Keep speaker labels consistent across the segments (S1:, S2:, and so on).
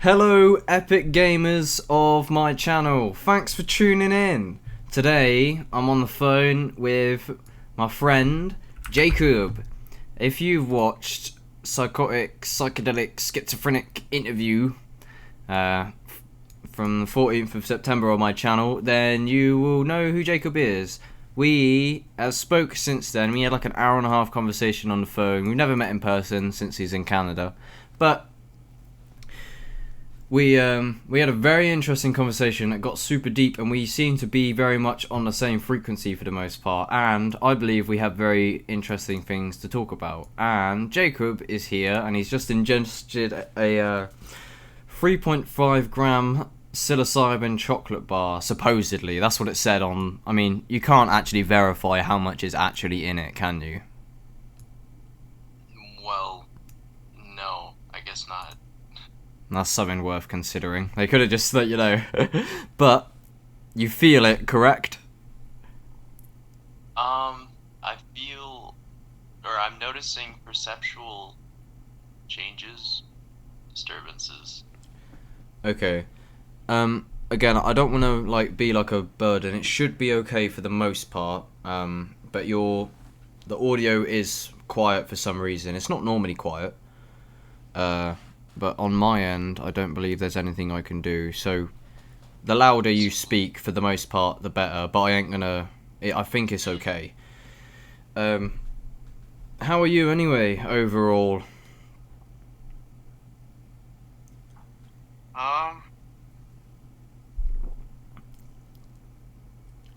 S1: Hello, epic gamers of my channel. Thanks for tuning in. Today, I'm on the phone with my friend Jacob. If you've watched Psychotic, Psychedelic, Schizophrenic interview from the 14th of September on my channel, then you will know who Jacob is. We have spoke since then. We had like an hour and a half conversation on the phone. We've never met in person since he's in Canada, but we had a very interesting conversation that got super deep, and we seem to be very much on the same frequency for the most part, and I believe we have very interesting things to talk about. And Jacob is here, and he's just ingested a 3.5 gram Psilocybin chocolate bar, supposedly. That's what it said on... I mean, you can't actually verify how much is actually in it, can you?
S2: Well, no, I guess not.
S1: That's something worth considering. They could have just let you know. But you feel it, correct?
S2: I feel, or I'm noticing perceptual changes, disturbances.
S1: Okay. Again, I don't want to like be like a burden. It should be okay for the most part. But the audio is quiet for some reason. It's not normally quiet. But on my end, I don't believe there's anything I can do. So, the louder you speak, for the most part, the better. But I ain't gonna... I think it's okay. How are you anyway, overall?
S2: Um,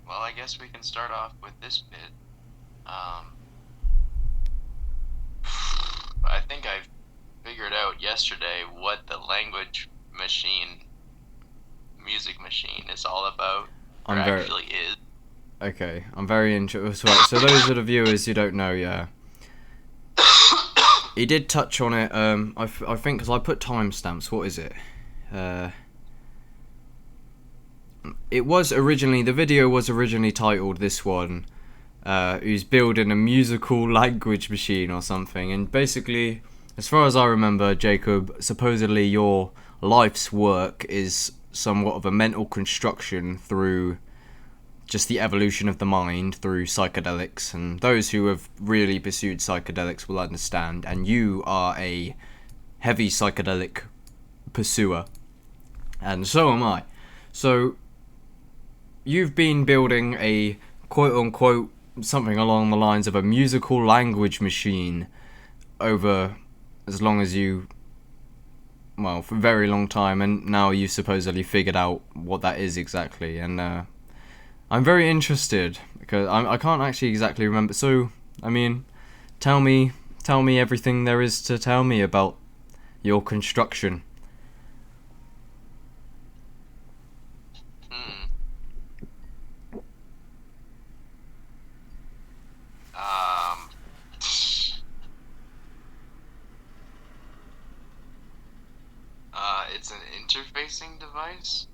S2: well, I guess we can start off with this bit. Um, I think I figured out yesterday what the music machine is all about, or
S1: I'm very...
S2: actually is.
S1: Okay, I'm very interested. Right, so those are the viewers who don't know, yeah. He did touch on it, I think, because I put timestamps. What is it? It was originally... The video was originally titled, this one, who's building a musical language machine or something. And basically, as far as I remember, Jacob, supposedly your life's work is somewhat of a mental construction through just the evolution of the mind through psychedelics, and those who have really pursued psychedelics will understand, and you are a heavy psychedelic pursuer, and so am I. So you've been building a quote-unquote something along the lines of a musical language machine over as long as you... well, for a very long time, and now you've supposedly figured out what that is exactly, and I'm very interested because I can't actually exactly remember. So, I mean, tell me everything there is to tell me about your construction.
S2: Hmm. Um, it's an interfacing device.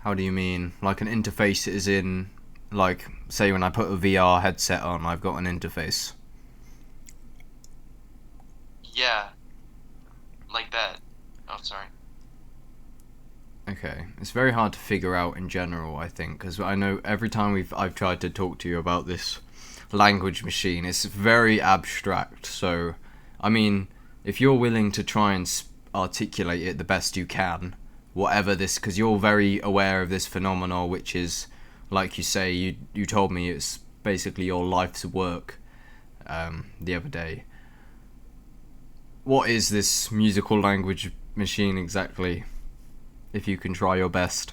S1: How do you mean? Like an interface is in, like, say when I put a VR headset on, I've got an interface.
S2: Yeah, like that. Oh, sorry.
S1: Okay, it's very hard to figure out in general, I think, because I know every time I've tried to talk to you about this language machine, it's very abstract. So, I mean, if you're willing to try and articulate it the best you can, whatever this, because you're very aware of this phenomenon, which is, like you say, you told me it's basically your life's work the other day. What is this musical language machine exactly? If you can try your best.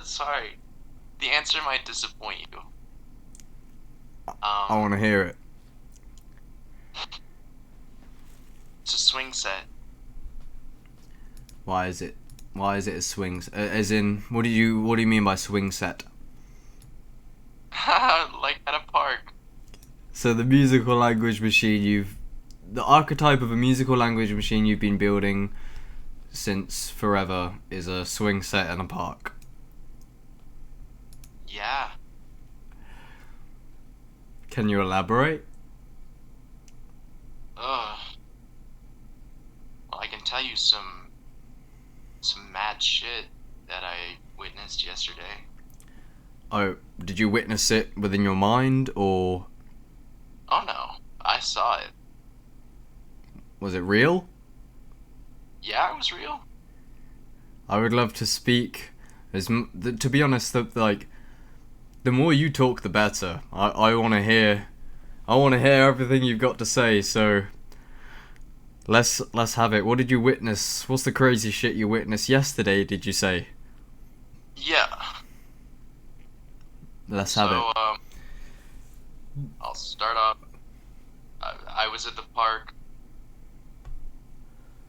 S2: Sorry. The answer might disappoint you.
S1: I want to hear it.
S2: It's a swing set.
S1: Why is it? Why is it a swing? As in, what do you mean by swing set?
S2: Like at a park.
S1: So the musical language machine the archetype of a musical language machine you've been building since forever is a swing set in a park.
S2: Yeah.
S1: Can you elaborate?
S2: Ugh. Well, I can tell you some mad shit that I witnessed yesterday.
S1: Oh, did you witness it within your mind, or
S2: Oh no, I saw it.
S1: was it real?
S2: Yeah, it was real.
S1: I would love to speak. To be honest, the more you talk, the better. I want to hear. I want to hear everything you've got to say. So let's have it. What did you witness? What's the crazy shit you witnessed yesterday? Did you say?
S2: Yeah.
S1: Let's have it.
S2: So I'll start off. I was at the park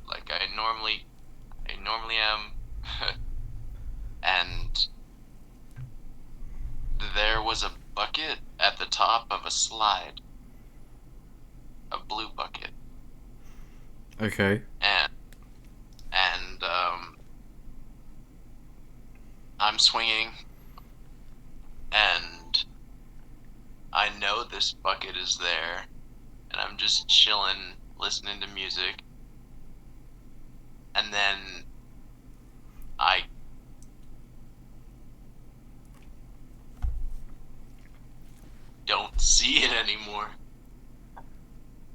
S2: like I normally am, and there was a bucket at the top of a slide, a blue bucket,
S1: Okay.
S2: and I'm swinging, and I know this bucket is there, and I'm just chilling, listening to music, and then I don't see it anymore.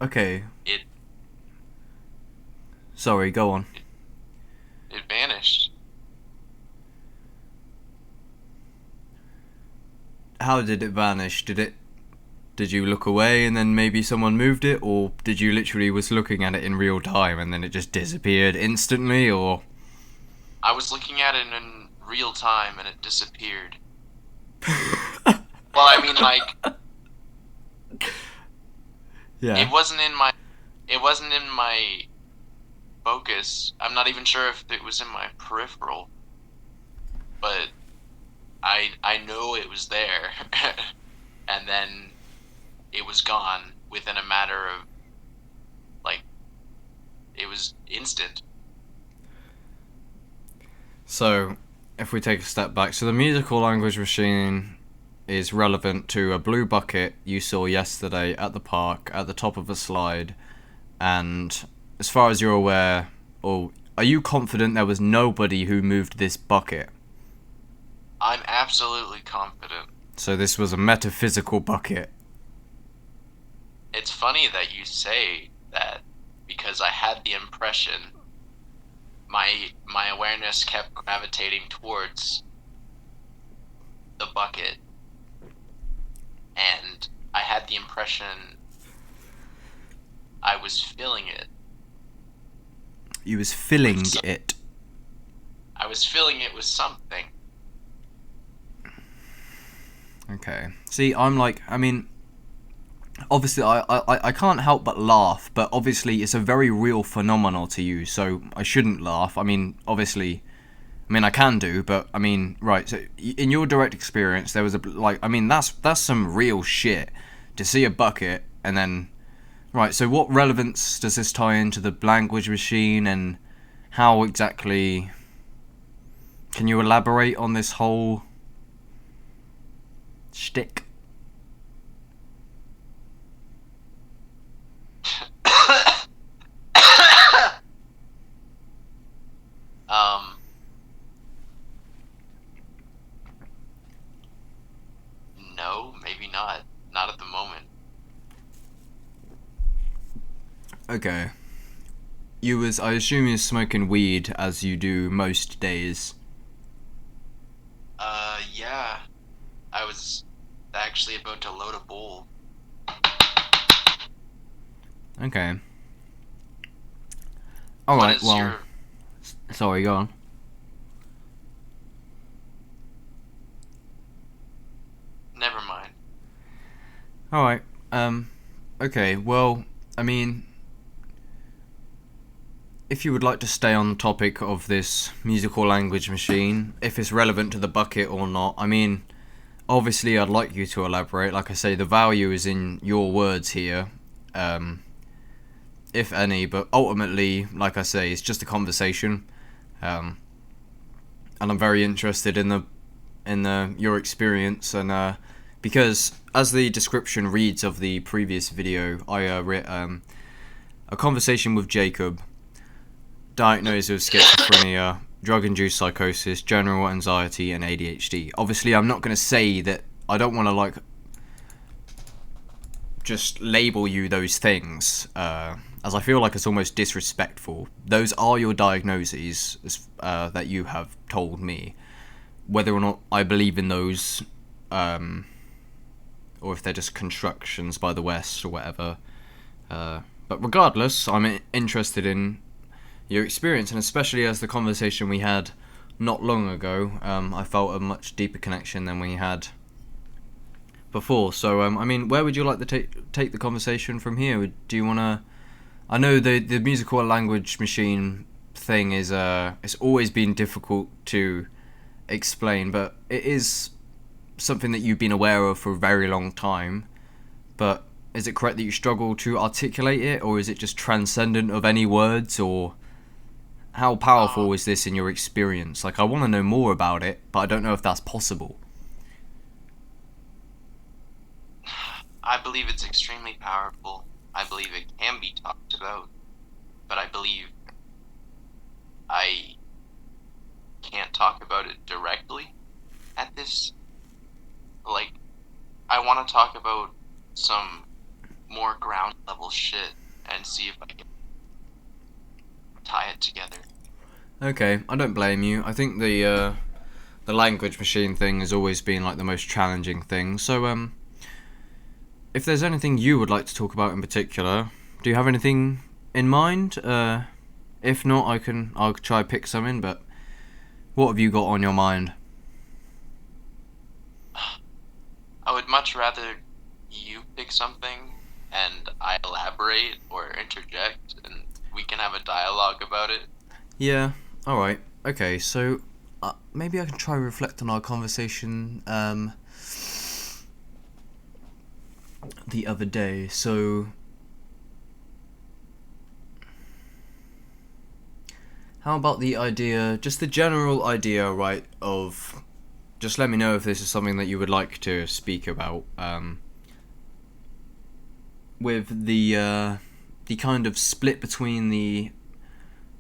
S1: Okay.
S2: It
S1: Sorry. Go on.
S2: it vanished.
S1: How did it vanish? Did you look away and then maybe someone moved it, or did you literally was looking at it in real time and then it just disappeared instantly, or?
S2: I was looking at it in real time and it disappeared. Well, I mean, like,
S1: Yeah.
S2: it wasn't in my focus. I'm not even sure if it was in my peripheral, but I know it was there, and then it was gone within a matter of, like, it was instant.
S1: So, if we take a step back, so the musical language machine is relevant to a blue bucket you saw yesterday at the park at the top of a slide, and as far as you're aware, or are you confident there was nobody who moved this bucket?
S2: I'm absolutely confident.
S1: So this was a metaphysical bucket.
S2: It's funny that you say that because I had the impression my awareness kept gravitating towards the bucket, and I had the impression I was feeling it.
S1: You was filling it.
S2: I was feeling it with something.
S1: Okay. See, I'm like, I mean, obviously I can't help but laugh, but obviously it's a very real phenomenon to you, so I shouldn't laugh. I mean, obviously, I mean I can do, but I mean, right, so in your direct experience there was I mean that's some real shit to see a bucket and then, right, so what relevance does this tie into the language machine, and how exactly can you elaborate on this whole shtick?
S2: um, no, maybe not. Not at the moment.
S1: Okay. I assume you're smoking weed as you do most days.
S2: Yeah. I was actually about to load a bowl.
S1: Okay.
S2: What
S1: Alright,
S2: is
S1: well,
S2: your...
S1: sorry, go on.
S2: Never mind.
S1: Alright, okay, well, I mean, if you would like to stay on the topic of this musical language machine, if it's relevant to the bucket or not, I mean, obviously I'd like you to elaborate. Like I say, the value is in your words here, if any, but ultimately, like I say, it's just a conversation, and I'm very interested in your experience, and Because as the description reads of the previous video, I wrote a conversation with Jacob, diagnosed with schizophrenia, drug-induced psychosis, general anxiety, and ADHD. Obviously, I'm not going to say that. I don't want to like just label you those things, as I feel like it's almost disrespectful. Those are your diagnoses that you have told me. Whether or not I believe in those, or if they're just constructions by the West or whatever. But regardless, I'm interested in your experience, and especially as the conversation we had not long ago, I felt a much deeper connection than we had before. So, I mean, where would you like to take the conversation from here? Do you want to... I know the musical language machine thing is it's always been difficult to explain, but it is something that you've been aware of for a very long time. But is it correct that you struggle to articulate it, or is it just transcendent of any words, or how powerful is this in your experience? Like, I want to know more about it, but I don't know if that's possible.
S2: I believe it's extremely powerful. I believe it can be talked about, but I believe I can't talk about it directly at this. Like, I want to talk about some more ground level shit and see if I can tie it together.
S1: Okay, I don't blame you. I think the language machine thing has always been like the most challenging thing. So if there's anything you would like to talk about in particular, do you have anything in mind? If not, I'll try to pick something. But what have you got on your mind?
S2: I would much rather you pick something and I elaborate or interject, and we can have a dialogue about it.
S1: Yeah. All right. Okay. So maybe I can try to reflect on our conversation the other day. So how about the idea, just the general idea, right, of, just let me know if this is something that you would like to speak about, with the kind of split between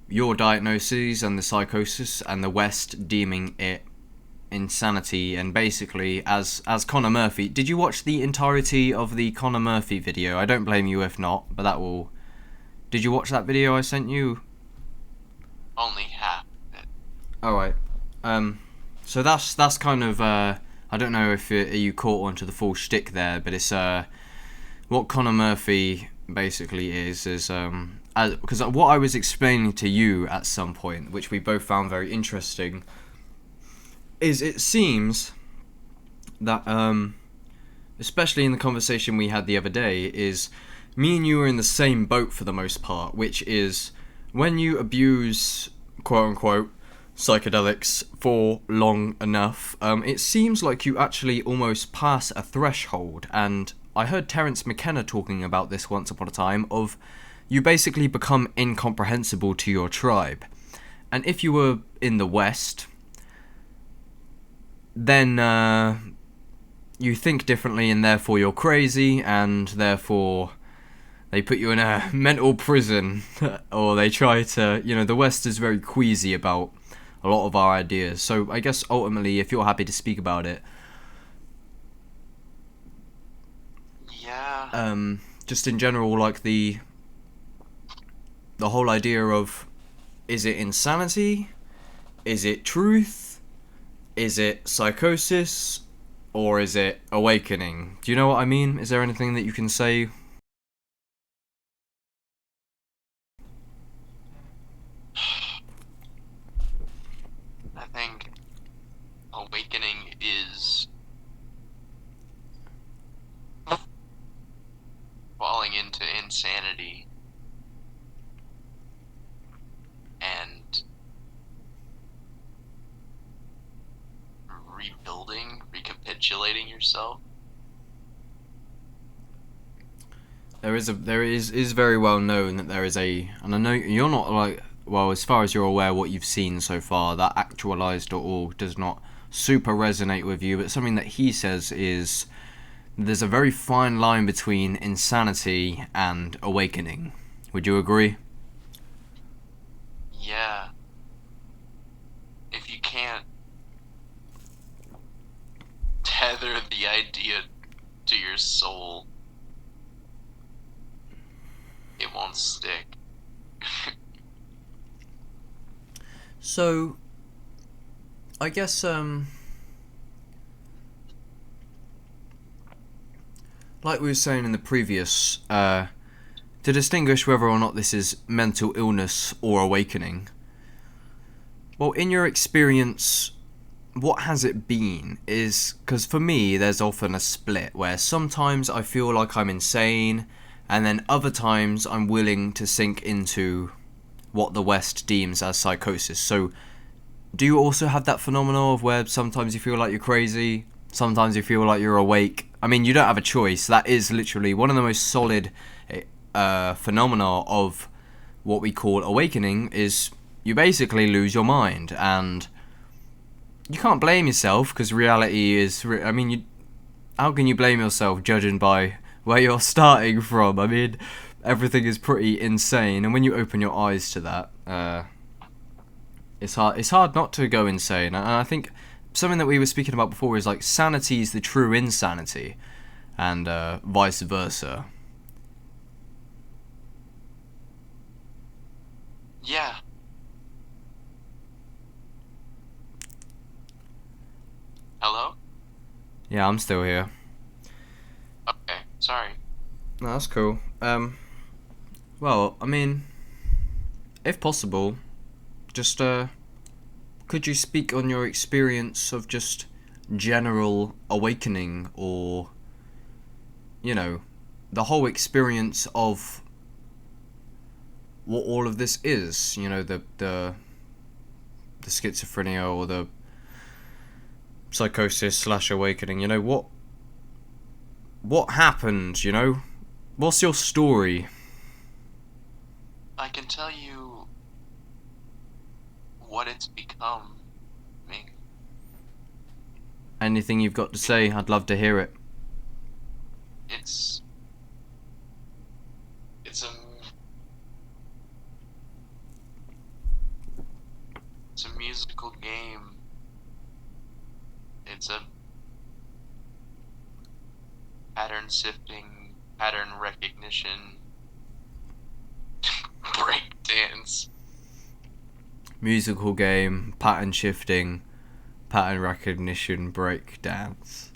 S1: your diagnoses and the psychosis, and the West deeming it insanity. And basically, as Connor Murphy, did you watch the entirety of the Connor Murphy video? I don't blame you if not, but did you watch that video I sent you?
S2: Only half of it.
S1: Alright. So that's kind of, I don't know if you caught onto the full shtick there, but it's what Connor Murphy basically is because what I was explaining to you at some point, which we both found very interesting, is it seems that especially in the conversation we had the other day, is me and you are in the same boat for the most part, which is when you abuse quote unquote psychedelics for long enough, it seems like you actually almost pass a threshold. And I heard Terence McKenna talking about this once upon a time, of you basically become incomprehensible to your tribe. And if you were in the West, then you think differently, and therefore you're crazy, and therefore they put you in a mental prison, or they try to, the West is very queasy about a lot of our ideas. So I guess ultimately, if you're happy to speak about it,
S2: yeah.
S1: Just in general, like the whole idea of, is it insanity? Is it truth? Is it psychosis? Or is it awakening? Do you know what I mean? Is there anything that you can say?
S2: I think awakening is falling into insanity and recapitulating yourself.
S1: There is very well known that there is and I know you're not like, well, as far as you're aware, what you've seen so far, that actualized.org does not super resonate with you, but something that he says is there's a very fine line between insanity and awakening. Would you agree?
S2: Yeah. If you can't tether the idea to your soul, it won't stick.
S1: So, I guess, like we were saying in the previous, to distinguish whether or not this is mental illness or awakening, well, in your experience, what has it been? Is because for me, there's often a split where sometimes I feel like I'm insane, and then other times I'm willing to sink into what the West deems as psychosis. So, do you also have that phenomenon of where sometimes you feel like you're crazy, sometimes you feel like you're awake? I mean, you don't have a choice. That is literally one of the most solid phenomena of what we call awakening. Is you basically lose your mind, and you can't blame yourself because reality is. I mean, how can you blame yourself judging by where you're starting from? I mean, everything is pretty insane, and when you open your eyes to that, it's hard. It's hard not to go insane. And I think something that we were speaking about before is like sanity is the true insanity, and vice versa.
S2: Yeah. Hello?
S1: Yeah, I'm still here.
S2: Okay, sorry.
S1: No, that's cool. Well, I mean, if possible, just could you speak on your experience of just general awakening, or the whole experience of what all of this is? The schizophrenia or the psychosis/awakening. What happened? What's your story?
S2: I can tell you what it's become. I mean,
S1: Anything you've got to say, I'd love to hear it.
S2: it's it's a it's a musical game. It's a pattern sifting, pattern recognition, break dance.
S1: Musical game, pattern shifting, pattern recognition, break dance.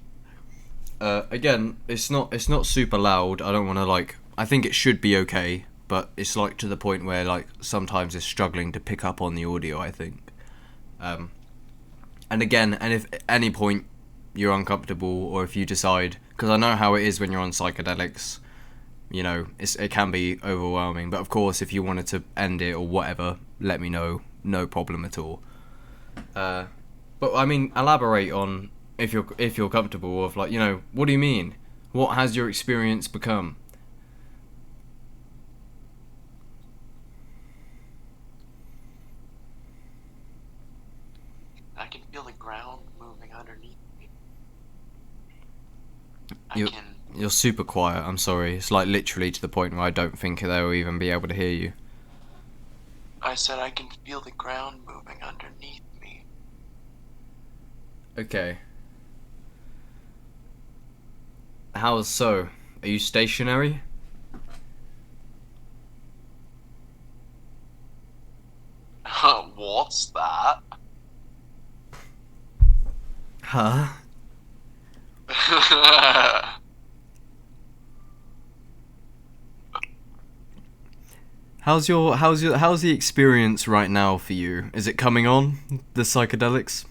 S1: Again, it's not super loud. I don't want to I think it should be okay, but it's to the point where sometimes it's struggling to pick up on the audio, I think. And again, and if at any point you're uncomfortable, or if you decide, because I know how it is when you're on psychedelics, it can be overwhelming. But of course, if you wanted to end it or whatever, let me know. No problem at all. But I mean, elaborate on if you're comfortable of what do you mean? What has your experience become?
S2: I can feel the ground moving underneath me.
S1: You're super quiet. I'm sorry. It's literally to the point where I don't think they'll even be able to hear you.
S2: I said I can feel the ground moving underneath me.
S1: Okay. How so? Are you stationary?
S2: What's that?
S1: Huh? How's the experience right now for you? Is it coming on, the psychedelics?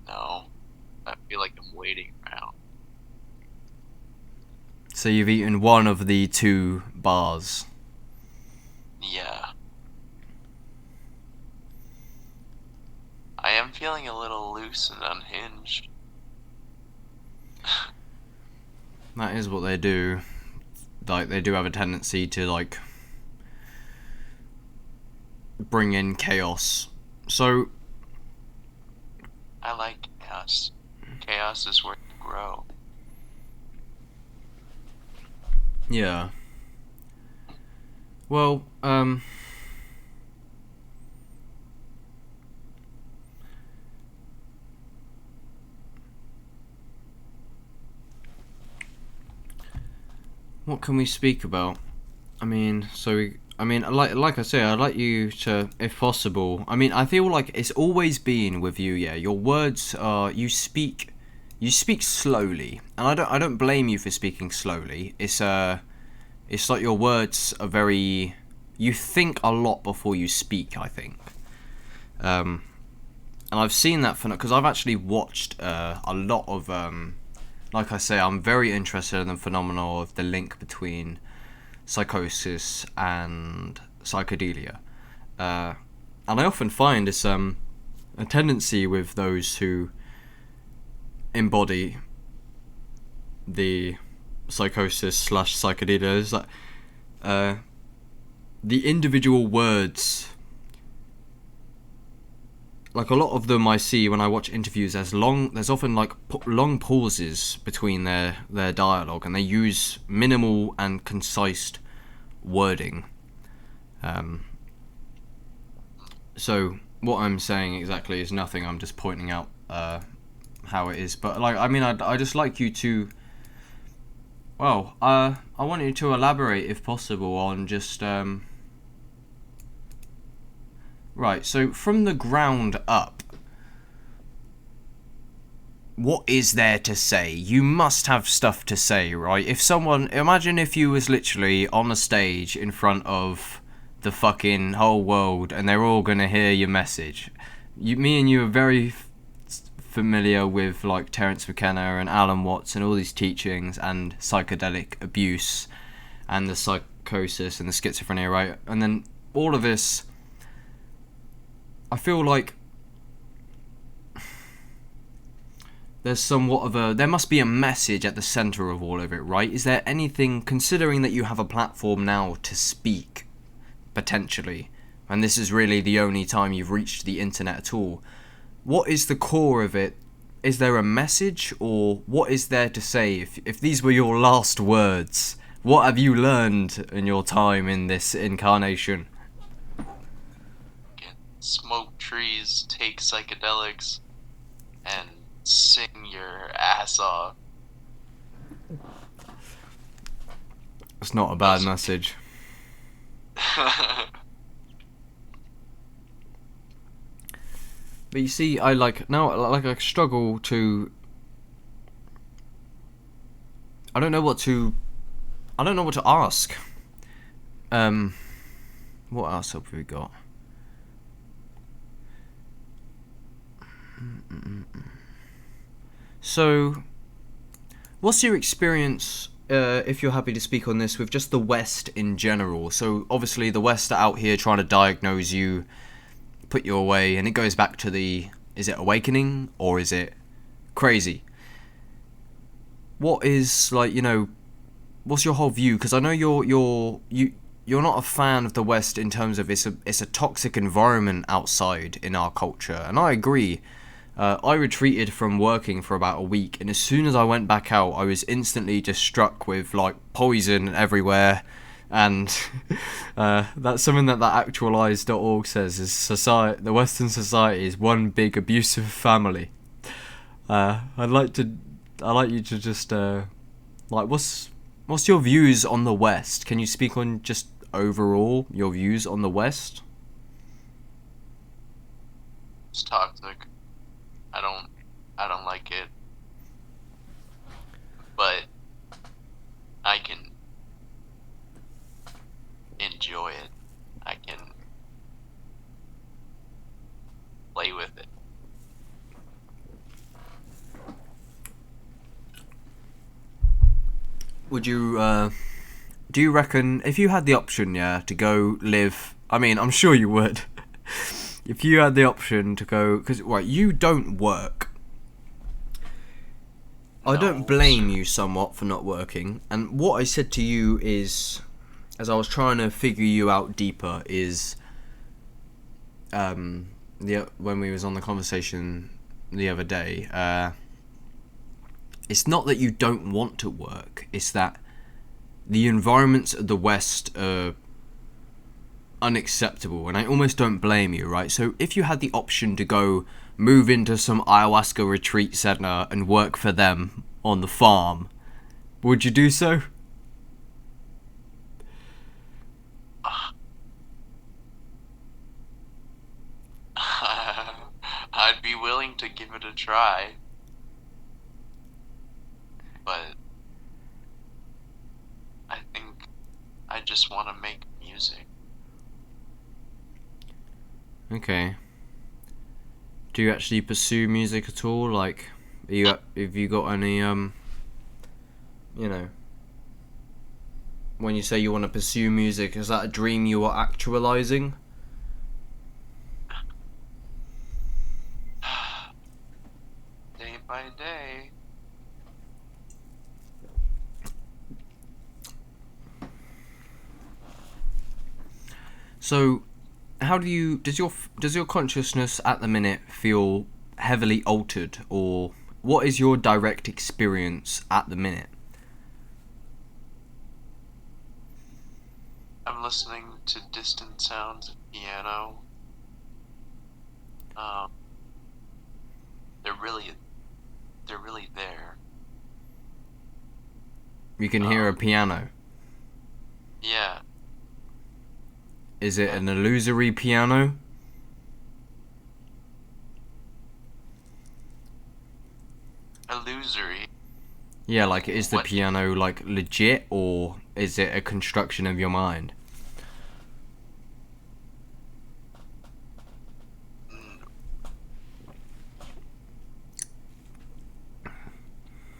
S2: No, I feel like I'm waiting around.
S1: So you've eaten one of the 2 bars.
S2: Yeah. I am feeling a little loose and unhinged.
S1: That is what they do. They do have a tendency to bring in chaos. So
S2: I like chaos. Chaos is where you grow.
S1: Yeah. Well, what can we speak about? I mean, like I say, I'd like you to, if possible. I mean, I feel like it's always been with you. Yeah, your words are you speak slowly, and I don't blame you for speaking slowly. It's like your words are very. You think a lot before you speak. I think. And I've seen that because I've actually watched a lot of. Like I say, I'm very interested in the phenomenon of the link between psychosis and psychedelia. And I often find it's a tendency with those who embody the psychosis slash psychedelia is that the individual words, like a lot of them I see when I watch interviews, there's often like long pauses between their dialogue, and they use minimal and concise wording. So what I'm saying exactly is nothing. I'm just pointing out how it is. But like, I mean, I just like you to. Well, I want you to elaborate, if possible, on just. Right. So from the ground up, what is there to say? You must have stuff to say, right? Imagine if you was literally on a stage in front of the fucking whole world, and they're all gonna hear your message. Me and you are very familiar with like Terence McKenna and Alan Watts and all these teachings and psychedelic abuse and the psychosis and the schizophrenia, right? And then all of this, I feel like there's there must be a message at the center of all of it, right? Is there anything, considering that you have a platform now to speak, potentially, and this is really the only time you've reached the internet at all, what is the core of it? Is there a message, or what is there to say? If these were your last words, what have you learned in your time in this incarnation?
S2: Smoke trees, take psychedelics, and sing your ass off.
S1: It's not a bad message. But you see, I struggle to. I don't know what to ask. What else have we got? So, what's your experience, if you're happy to speak on this, with just the West in general? So, obviously, the West are out here trying to diagnose you, put you away, and it goes back to is it awakening, or is it crazy? What is, what's your whole view? Because I know you're not a fan of the West in terms of it's a toxic environment outside in our culture, and I agree. I retreated from working for about a week, and as soon as I went back out, I was instantly just struck with like poison everywhere, and that's something that actualize.org says is the Western society is one big abusive family. I'd like you to just what's your views on the West? Can you speak on just overall your views on the West?
S2: It's toxic. I don't like it. But I can enjoy it. I can play with it.
S1: Would you do you reckon if you had the option, to go live, I mean, I'm sure you would. If you had the option to go, because you don't work. No, I don't blame you somewhat for not working. And what I said to you is, as I was trying to figure you out deeper, is when we was on the conversation the other day. It's not that you don't want to work, it's that the environments of the West are unacceptable, and I almost don't blame you, right? So if you had the option to go move into some ayahuasca retreat center and work for them on the farm, would you do so?
S2: I'd be willing to give it a try, but I think I just want to make music.
S1: Okay. Do you actually pursue music at all? Like, have you got any, you know, when you say you want to pursue music, is that a dream you are actualizing?
S2: Day by day.
S1: So, how does your consciousness at the minute feel heavily altered, or what is your direct experience at the minute?
S2: I'm listening to distant sounds of piano. Um, they're really there.
S1: You can hear a piano.
S2: Yeah.
S1: Is it an illusory piano?
S2: Illusory.
S1: Yeah, like, is the
S2: What?
S1: piano, like, legit, or is it a construction of your mind?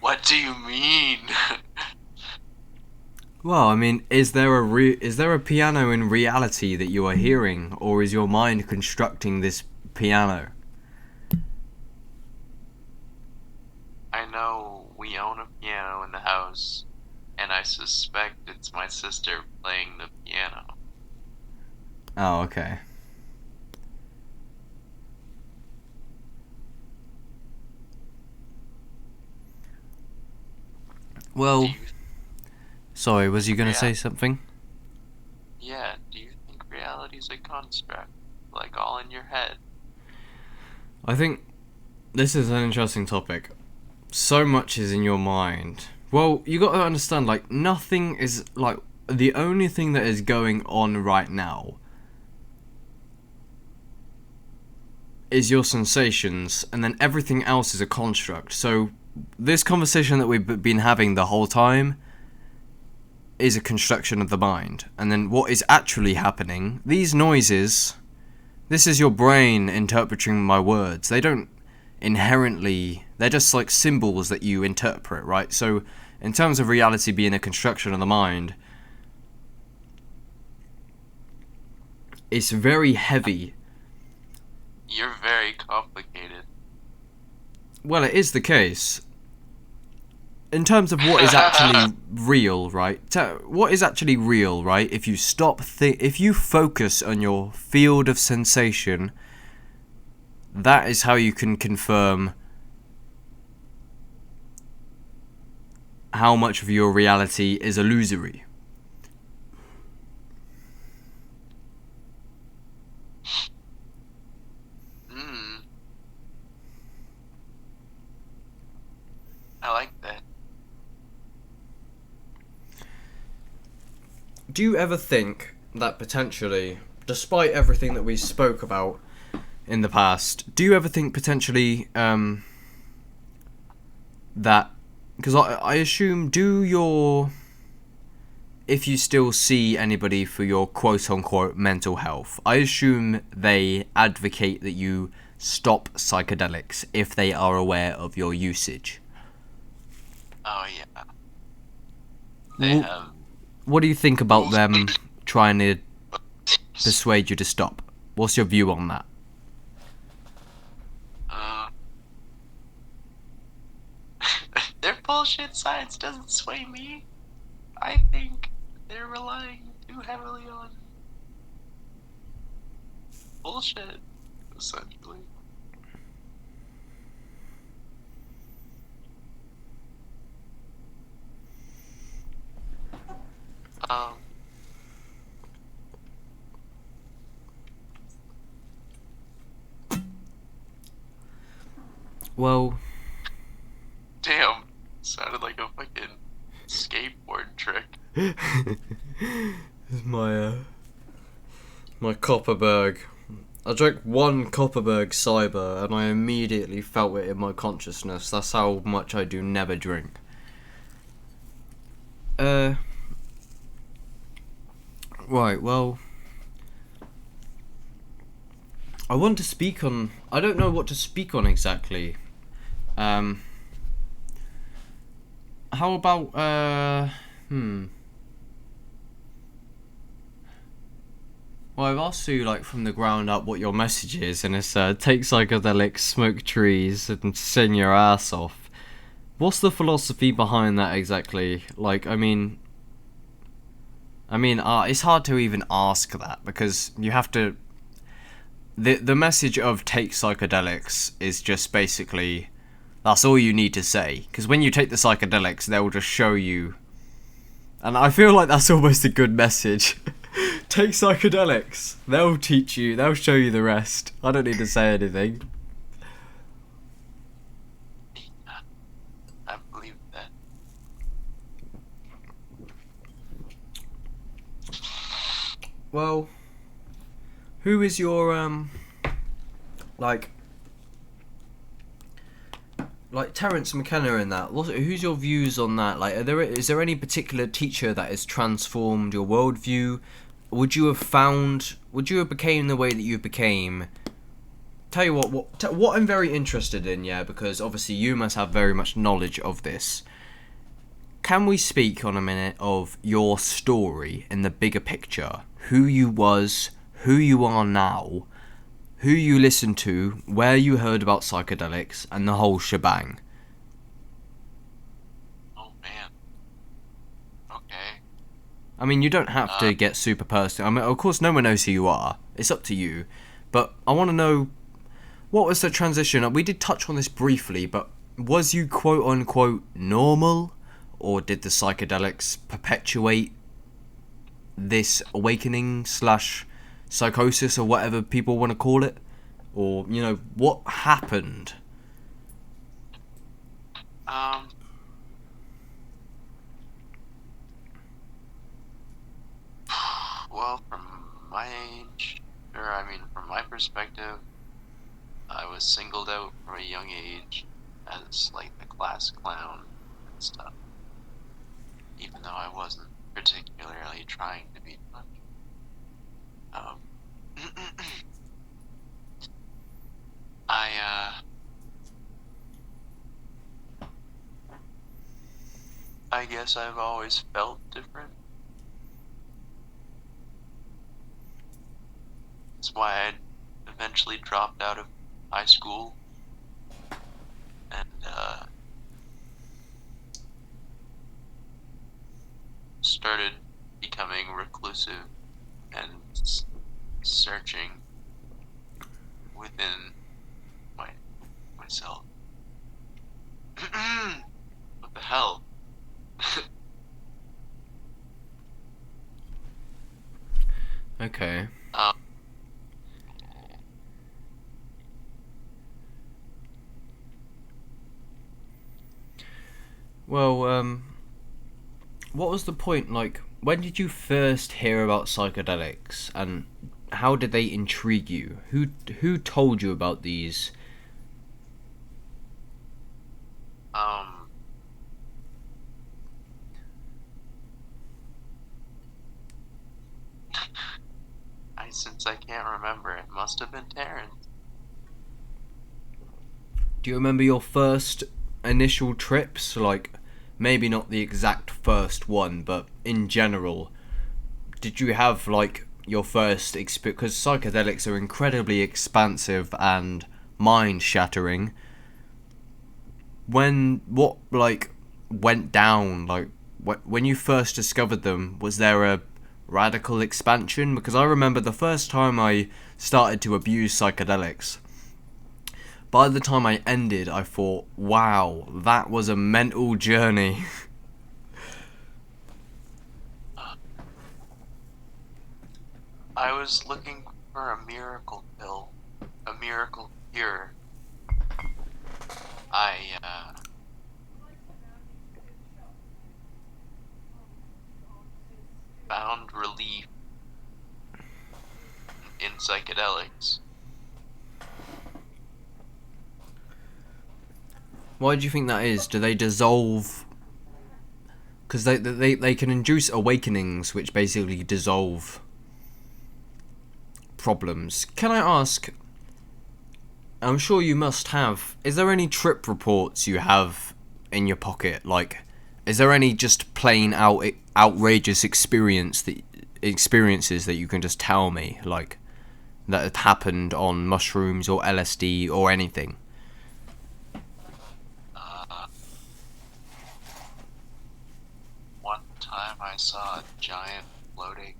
S2: What do you mean?
S1: Well, I mean, is there a piano in reality that you are hearing, or is your mind constructing this piano?
S2: I know we own a piano in the house, and I suspect it's my sister playing the piano.
S1: Oh, okay.
S2: Do
S1: Well,
S2: you
S1: sorry, was you gonna
S2: Yeah.
S1: say something?
S2: Yeah, do you think reality's a construct? Like all in your head?
S1: I think this is an interesting topic. So much is in your mind. Well, you got to understand, like, nothing is, like, the only thing that is going on right now is your sensations, and then everything else is a construct. So, this conversation that we've been having the whole time is a construction of the mind. And then what is actually happening, these noises, this is your brain interpreting my words. They don't inherently, they're just like symbols that you interpret, right? So, in terms of reality being a construction of the mind, it's very heavy.
S2: You're very complicated.
S1: Well, it is the case. In terms of what is actually real, right? What is actually real, right? If you if you focus on your field of sensation, that is how you can confirm how much of your reality is illusory.
S2: Hmm. I like that.
S1: Do you ever think that potentially, despite everything that we spoke about in the past, do you ever think potentially that, because I assume, if you still see anybody for your quote unquote mental health, I assume they advocate that you stop psychedelics if they are aware of your usage.
S2: Oh yeah. They have.
S1: What do you think about them trying to persuade you to stop? What's your view on that?
S2: Uh, their bullshit science doesn't sway me. I think they're relying too heavily on bullshit, essentially. Um,
S1: Well,
S2: damn, sounded like a fucking skateboard trick.
S1: my my Copperberg. I drank one Copperberg Cyber and I immediately felt it in my consciousness. That's how much I do never drink. Right, well, I want to speak on. I don't know what to speak on exactly. Um, how about, Well, I've asked you, like, from the ground up what your message is, and it's, take psychedelics, smoke trees, and sing your ass off. What's the philosophy behind that exactly? Like, it's hard to even ask that, because you have to... The message of take psychedelics is just basically... That's all you need to say. Because when you take the psychedelics, they'll just show you... And I feel like that's almost a good message. Take psychedelics. They'll teach you. They'll show you the rest. I don't need to say anything.
S2: I believe that.
S1: Well, who is your like Terence McKenna in that? Who's your views on that? Like, is there any particular teacher that has transformed your worldview? Would you have became the way that you became? Tell you what I'm very interested in, yeah, because obviously you must have very much knowledge of this. Can we speak on a minute of your story in the bigger picture? Who you was, who you are now, who you listened to, where you heard about psychedelics, and the whole shebang.
S2: Oh man. Okay.
S1: I mean, you don't have to get super personal. I mean, of course, no one knows who you are. It's up to you. But I want to know, what was the transition? We did touch on this briefly, but was you quote-unquote normal? Or did the psychedelics perpetuate this awakening / psychosis, or whatever people want to call it? Or, what happened?
S2: Um. Well, from my age, from my perspective, I was singled out from a young age as like the class clown and stuff, even though I wasn't particularly trying to be much. Um, I I guess I've always felt different. That's why I eventually dropped out of high school and started becoming reclusive and searching within myself. What the hell?
S1: Okay.
S2: um,
S1: Well, what was the point? Like, when did you first hear about psychedelics, and how did they intrigue you? Who told you about these?
S2: um, since I can't remember, it must have been Terrence.
S1: Do you remember your first initial trips? Like, maybe not the exact first one, but in general, did you have like your first experience? Because psychedelics are incredibly expansive and mind-shattering. What like went down? Like, when you first discovered them, was there a radical expansion? Because I remember the first time I started to abuse psychedelics, by the time I ended, I thought, wow, that was a mental journey.
S2: I was looking for a miracle pill, a miracle cure. I found relief in psychedelics.
S1: Why do you think that is? Do they dissolve? Because they can induce awakenings, which basically dissolve problems. Can I ask? I'm sure you must have. Is there any trip reports you have in your pocket? Like, is there any just plain outrageous experiences that you can just tell me, like that have happened on mushrooms or LSD or anything?
S2: Uh, One time I saw a giant floating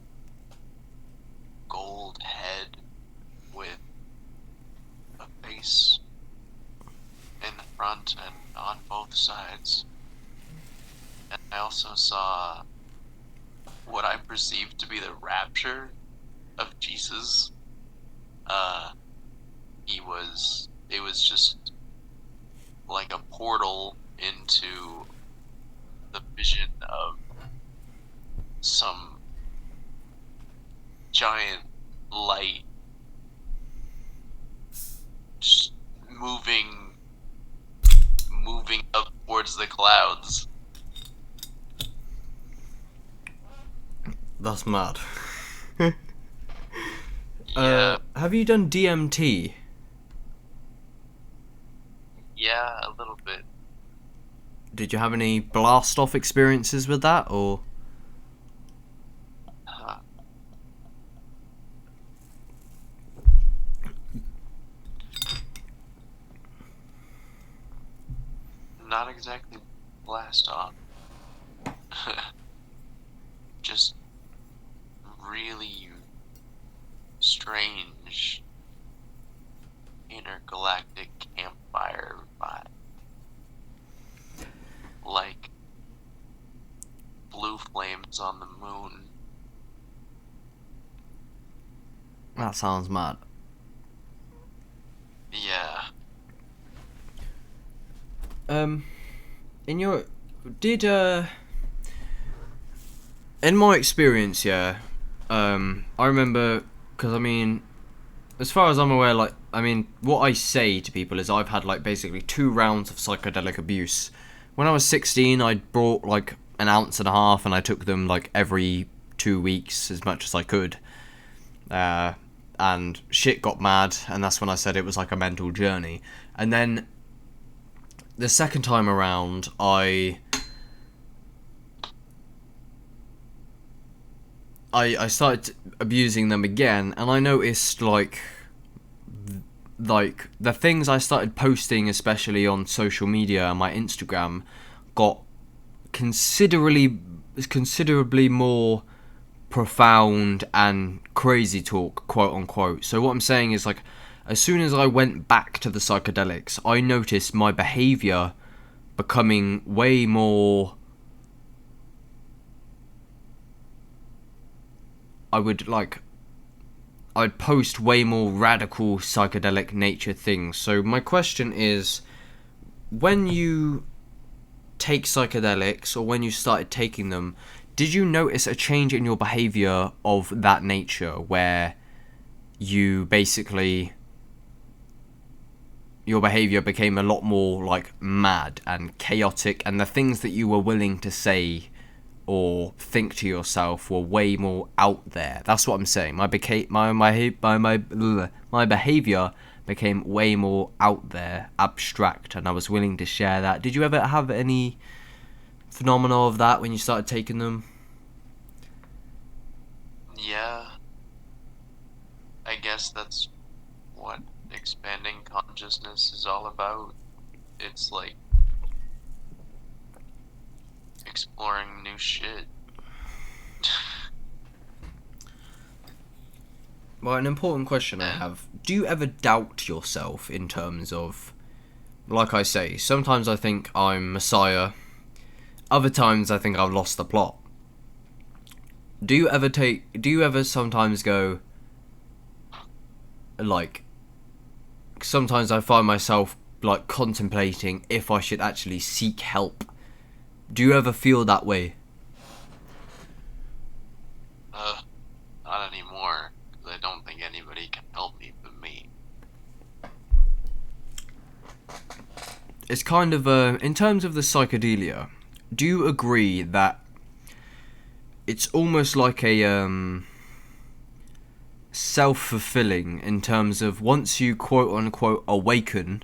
S2: gold head with a face in the front and on both sides. And I also saw what I perceived to be the rapture of Jesus. Uh, it was just like a portal into the vision of some giant light just moving up towards the clouds.
S1: That's mad.
S2: Yeah,
S1: Have you done DMT?
S2: yeah, a little bit.
S1: Did you have any blast off experiences with that, or?
S2: Uh, Not exactly blast off. Just really strange intergalactic campfire vibe. Like blue flames on the moon.
S1: That sounds mad.
S2: Yeah.
S1: In your did in my experience, yeah, I remember, because I mean, as far as I'm aware, like, I mean, what I say to people is I've had like basically 2 rounds of psychedelic abuse. When I was 16, I brought like an ounce and a half, and I took them like every 2 weeks as much as I could. And shit got mad, and that's when I said it was like a mental journey. And then the second time around, I started abusing them again, and I noticed like the things I started posting, especially on social media and my Instagram, got considerably more profound and crazy talk, quote unquote. So what I'm saying is, like, as soon as I went back to the psychedelics, I noticed my behavior becoming way more, I'd post way more radical psychedelic nature things. So my question is, when you take psychedelics, or when you started taking them, did you notice a change in your behavior of that nature, where you basically, your behavior became a lot more like mad and chaotic, and the things that you were willing to say or think to yourself were way more out there? That's what I'm saying. My behavior became way more out there, abstract, and I was willing to share that. Did you ever have any phenomena of that when you started taking them?
S2: Yeah. I guess that's what expanding consciousness is all about. It's like exploring new shit.
S1: Well, an important question I have: do you ever doubt yourself in terms of, like I say, sometimes I think I'm Messiah, other times I think I've lost the plot. Do you ever sometimes go, like, sometimes I find myself like contemplating if I should actually seek help. Do you ever feel that way?
S2: Not anymore, because I don't think anybody can help me but me.
S1: It's kind of in terms of the psychedelia, do you agree that it's almost like a self-fulfilling in terms of once you quote unquote awaken,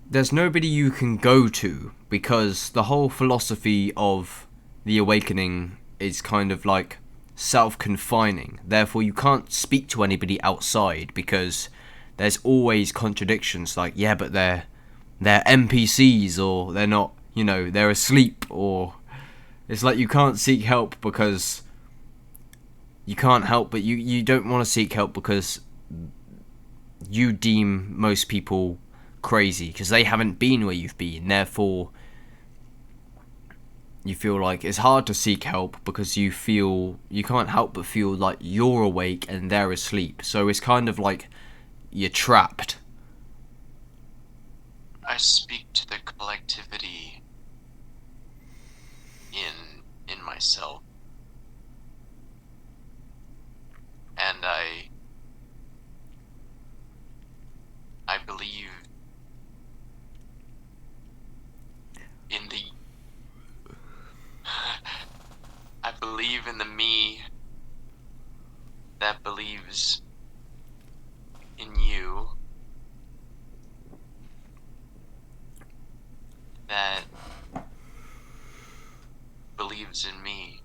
S1: there's nobody you can go to, because the whole philosophy of the awakening is kind of like self-confining. Therefore, you can't speak to anybody outside because there's always contradictions. Like, yeah, but they're NPCs, or they're not. You know, they're asleep, or it's like you can't seek help because you can't help, but you don't want to seek help because you deem most people crazy because they haven't been where you've been. Therefore, you feel like it's hard to seek help because you can't help but feel like you're awake and they're asleep. So it's kind of like you're trapped.
S2: I speak to the collectivity in myself, and I believe in the I believe in the me that believes in you, that believes in me.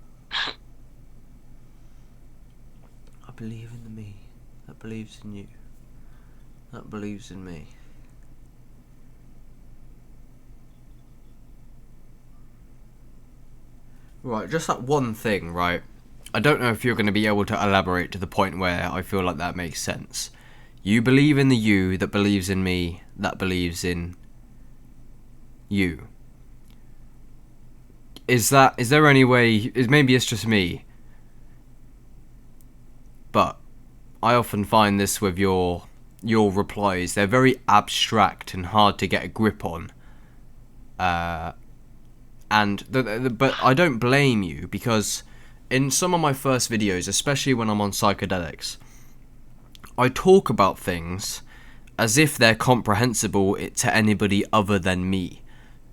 S1: I believe in the me that believes in you, that believes in me. Right, just that one thing, right? I don't know if you're going to be able to elaborate to the point where I feel like that makes sense. You believe in the you that believes in me, that believes in you. Is there any way, maybe it's just me, but I often find this with your replies, they're very abstract and hard to get a grip on. But I don't blame you, because in some of my first videos, especially when I'm on psychedelics, I talk about things as if they're comprehensible to anybody other than me.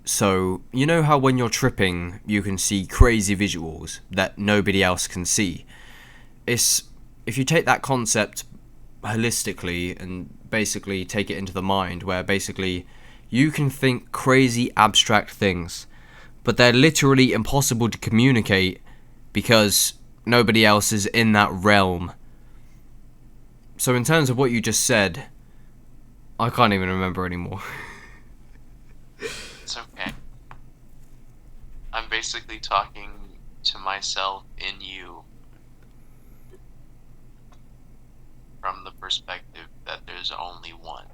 S1: So, you know how when you're tripping, you can see crazy visuals that nobody else can see? If you take that concept holistically and basically take it into the mind, where basically you can think crazy abstract things, but they're literally impossible to communicate because nobody else is in that realm. So in terms of what you just said, I can't even remember anymore.
S2: It's okay. I'm basically talking to myself in you, from the perspective that there's only one.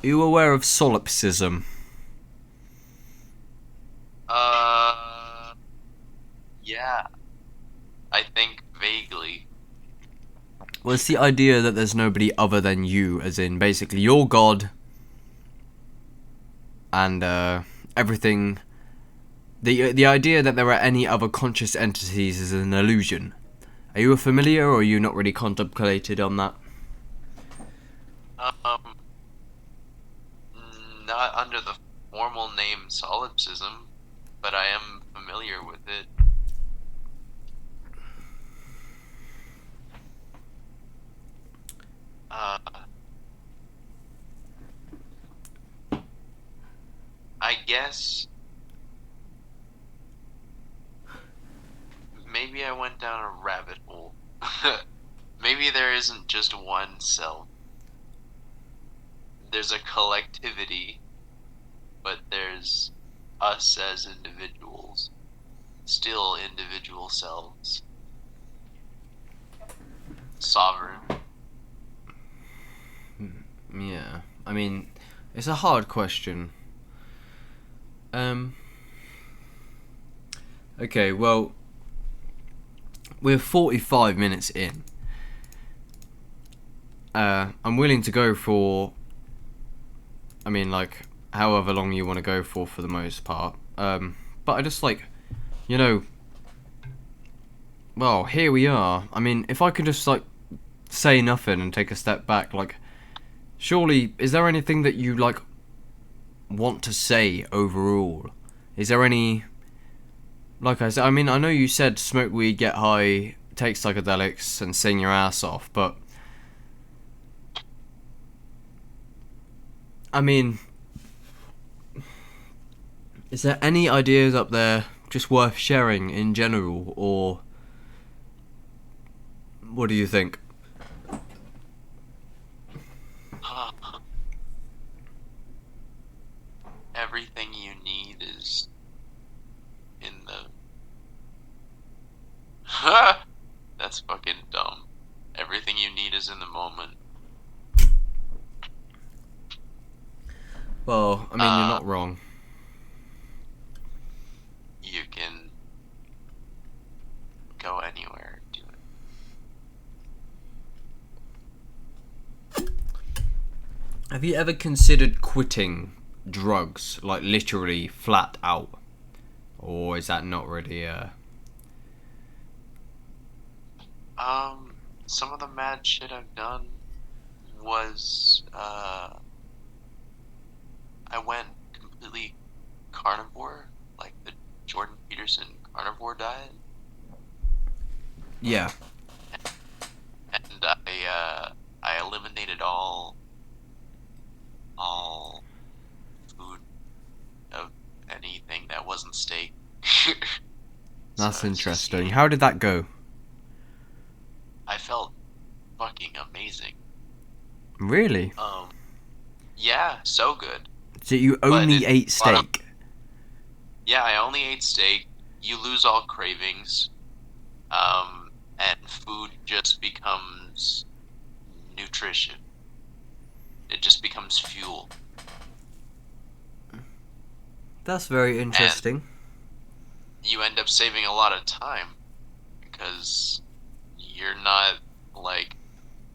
S1: Are you aware of solipsism?
S2: Yeah. I think vaguely.
S1: Well, it's the idea that there's nobody other than you, as in basically you're God, and everything. The idea that there are any other conscious entities is an illusion. Are you familiar, or are you not really contemplated on that?
S2: Um, Not under the formal name solipsism, but I am familiar with it. Uh, I guess maybe I went down a rabbit hole. Maybe there isn't just one self. There's a collectivity, but there's us as individuals. Still individual selves. Sovereign.
S1: Yeah, I mean, it's a hard question. Okay, well, we're 45 minutes in. I'm willing to go for, I mean, like, however long you want to go for the most part. But I just like, you know, well, here we are. I mean, if I could just, like, say nothing and take a step back, like, surely, is there anything that you, like, want to say overall? Is there any, like I said, I mean, I know you said smoke weed, get high, take psychedelics, and sing your ass off, but I mean, is there any ideas up there just worth sharing in general, or what do you think?
S2: Everything you need is in the. That's fucking dumb. Everything you need is in the moment.
S1: Well, I mean, you're not wrong.
S2: You can go anywhere, do it.
S1: Have you ever considered quitting drugs, like literally flat out? Or is that not really
S2: Some of the mad shit I've done was, I went completely carnivore, like the Jordan Peterson carnivore diet.
S1: Yeah.
S2: And I eliminated all food of anything that wasn't steak.
S1: That's
S2: So it's just
S1: interesting.
S2: eating.
S1: How did that go?
S2: I felt fucking amazing.
S1: Really?
S2: Yeah, so good.
S1: So you
S2: But
S1: only ate steak?
S2: yeah, I only ate steak. You lose all cravings. And food just becomes nutrition. It just becomes fuel.
S1: That's very interesting.
S2: And you end up saving a lot of time because you're not like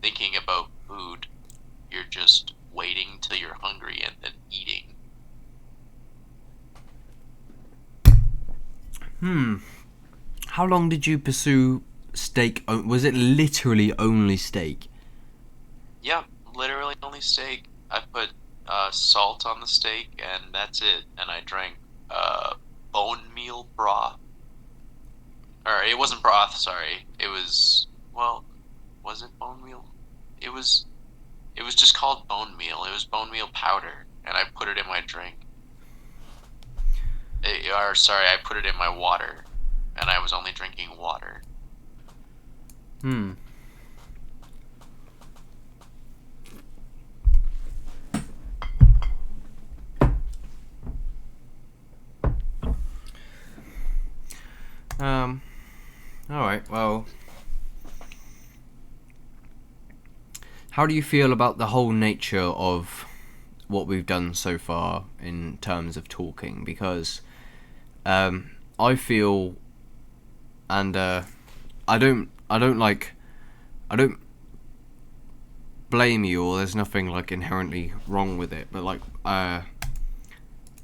S2: thinking about food. You're just waiting till you're hungry and then eating.
S1: How long did you pursue steak? Was it literally only steak?
S2: Yeah, literally only steak. I put salt on the steak and that's it. And I drank bone meal broth. Or it wasn't broth, sorry. It was, well, was it bone meal? It was just called bone meal. It was bone meal powder, and I put it in my drink. Or sorry, I put it in my water, and I was only drinking water.
S1: Alright, well. How do you feel about the whole nature of what we've done so far in terms of talking? Because I feel, and I don't blame you, or there's nothing like inherently wrong with it, but like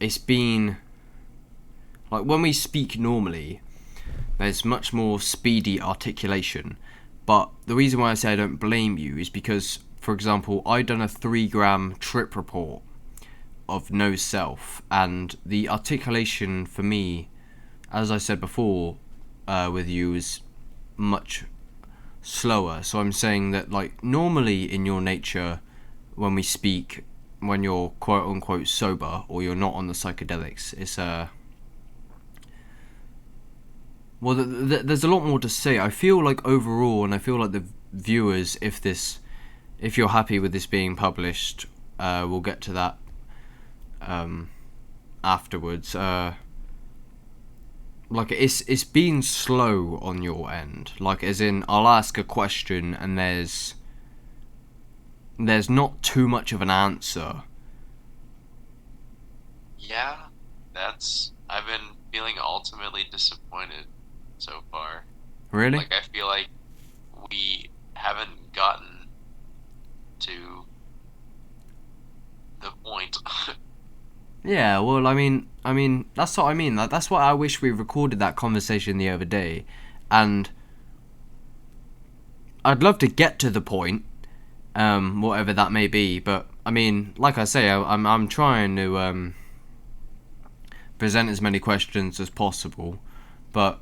S1: it's been like when we speak normally, there's much more speedy articulation. But the reason why I say I don't blame you is because, for example, I done a 3-gram trip report of no self, and the articulation for me, as I said before, with you, is much slower. So I'm saying that, like, normally in your nature, when we speak, when you're quote unquote sober or you're not on the psychedelics, it's well, there's a lot more to say. I feel like overall, and I feel like the viewers, if you're happy with this being published, we'll get to that afterwards. Like it's been slow on your end. Like as in, I'll ask a question and there's not too much of an answer.
S2: Yeah, I've been feeling ultimately disappointed so far.
S1: Really?
S2: Like, I feel like we haven't gotten to the point.
S1: Yeah, well, I mean, that's what I mean. Like, that's why I wish we recorded that conversation the other day, and I'd love to get to the point, whatever that may be. But I mean, like I say, I'm trying to present as many questions as possible, but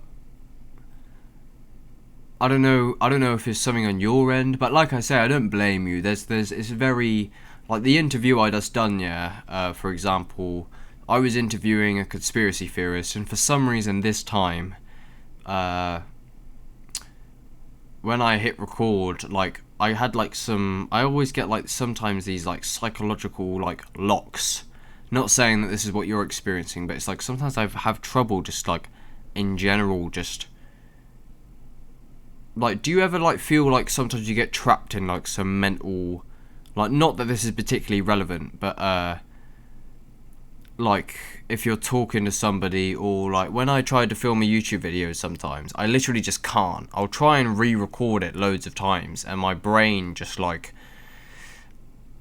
S1: I don't know if it's something on your end, but like I say, I don't blame you. It's very, like the interview I just done, yeah. For example, I was interviewing a conspiracy theorist, and for some reason this time, uh, when I hit record, like I had like I always get like sometimes these like psychological like locks. Not saying that this is what you're experiencing, but it's like sometimes I have trouble just like in general just like, do you ever like feel like sometimes you get trapped in like some mental, like, not that this is particularly relevant, but like if you're talking to somebody, or like when I tried to film a YouTube video sometimes I literally just can't. I'll try and re-record it loads of times and my brain just like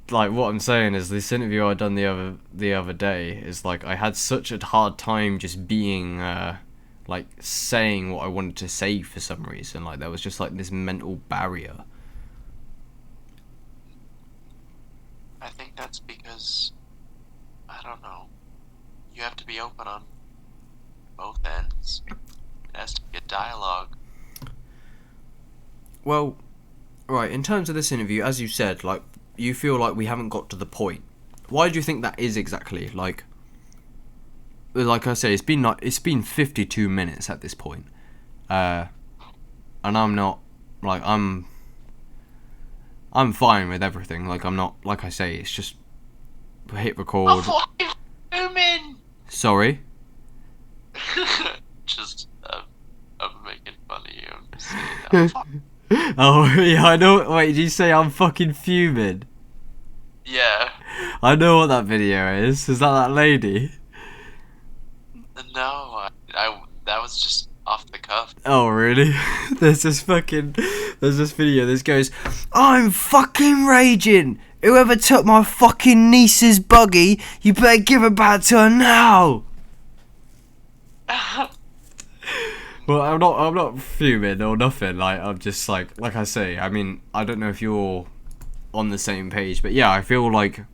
S1: what I'm saying is this interview I done the other day is like I had such a hard time just being like saying what I wanted to say for some reason. Like there was just like this mental barrier.
S2: I think that's because, I don't know, you have to be open on both ends. It has to be a dialogue.
S1: Well, right, in terms of this interview, as you said, like you feel like we haven't got to the point. Why do you think that is exactly? Like I say, it's been 52 minutes at this point, and I'm not like I'm fine with everything. Like I'm not, like I say, it's just hit record.
S2: Human.
S1: Sorry.
S2: Just I'm making fun of you. I'm just saying.
S1: Oh yeah, I know. Wait, did you say I'm fucking fuming?
S2: Yeah.
S1: I know what that video is. Is that lady?
S2: No, I that was just off the cuff.
S1: Oh really? There's this video. This goes, I'm fucking raging. Whoever took my fucking niece's buggy, you better give it back to her now. Well, I'm not fuming or nothing. Like I'm just like I say. I mean, I don't know if you're on the same page, but yeah, I feel like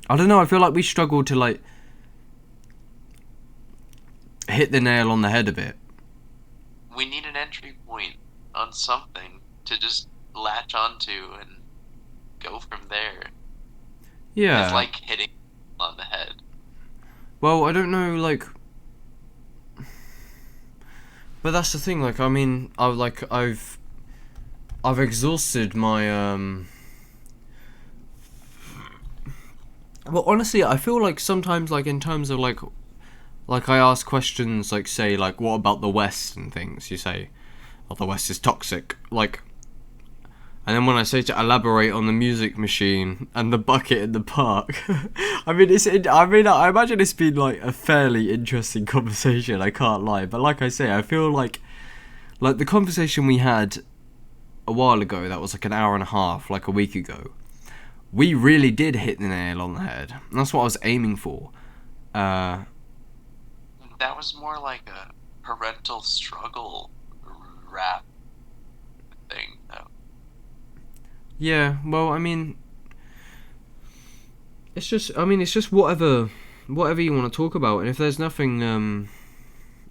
S1: I don't know. I feel like we struggle to like hit the nail on the head a bit.
S2: We need an entry point on something to just latch onto and go from there.
S1: Yeah.
S2: It's like hitting on the head.
S1: Well, I don't know, like, but that's the thing. Like, I mean, I've exhausted my Well, honestly, I feel like sometimes, like in terms of like I ask questions, like say, like what about the West and things. You say, oh, the West is toxic. Like, and then when I say to elaborate on the music machine and the bucket in the park, I imagine it's been like a fairly interesting conversation. I can't lie, but like I say, I feel like the conversation we had a while ago, that was like an hour and a half, like a week ago. We really did hit the nail on the head. And that's what I was aiming for.
S2: That was more like a parental struggle rap thing, though.
S1: Yeah, well, I mean, it's just whatever you want to talk about, and if there's nothing,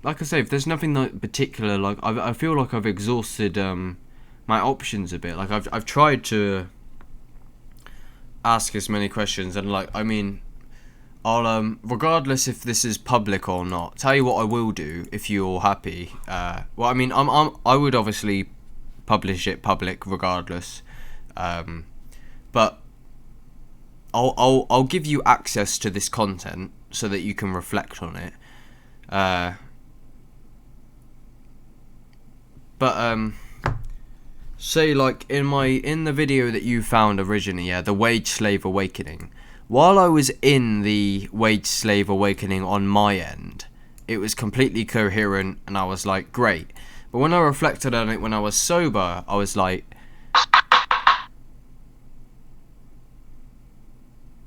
S1: like I say, if there's nothing like particular, like I feel like I've exhausted my options a bit. Like I've tried to ask as many questions, and like I mean, I'll regardless if this is public or not. Tell you what I will do if you're happy. Well, I mean, I would obviously publish it public regardless, but I'll give you access to this content so that you can reflect on it. But say like in the video that you found originally, yeah, the Wage Slave Awakening. While I was in the Wage Slave Awakening on my end, it was completely coherent, and I was like, great. But when I reflected on it when I was sober, I was like,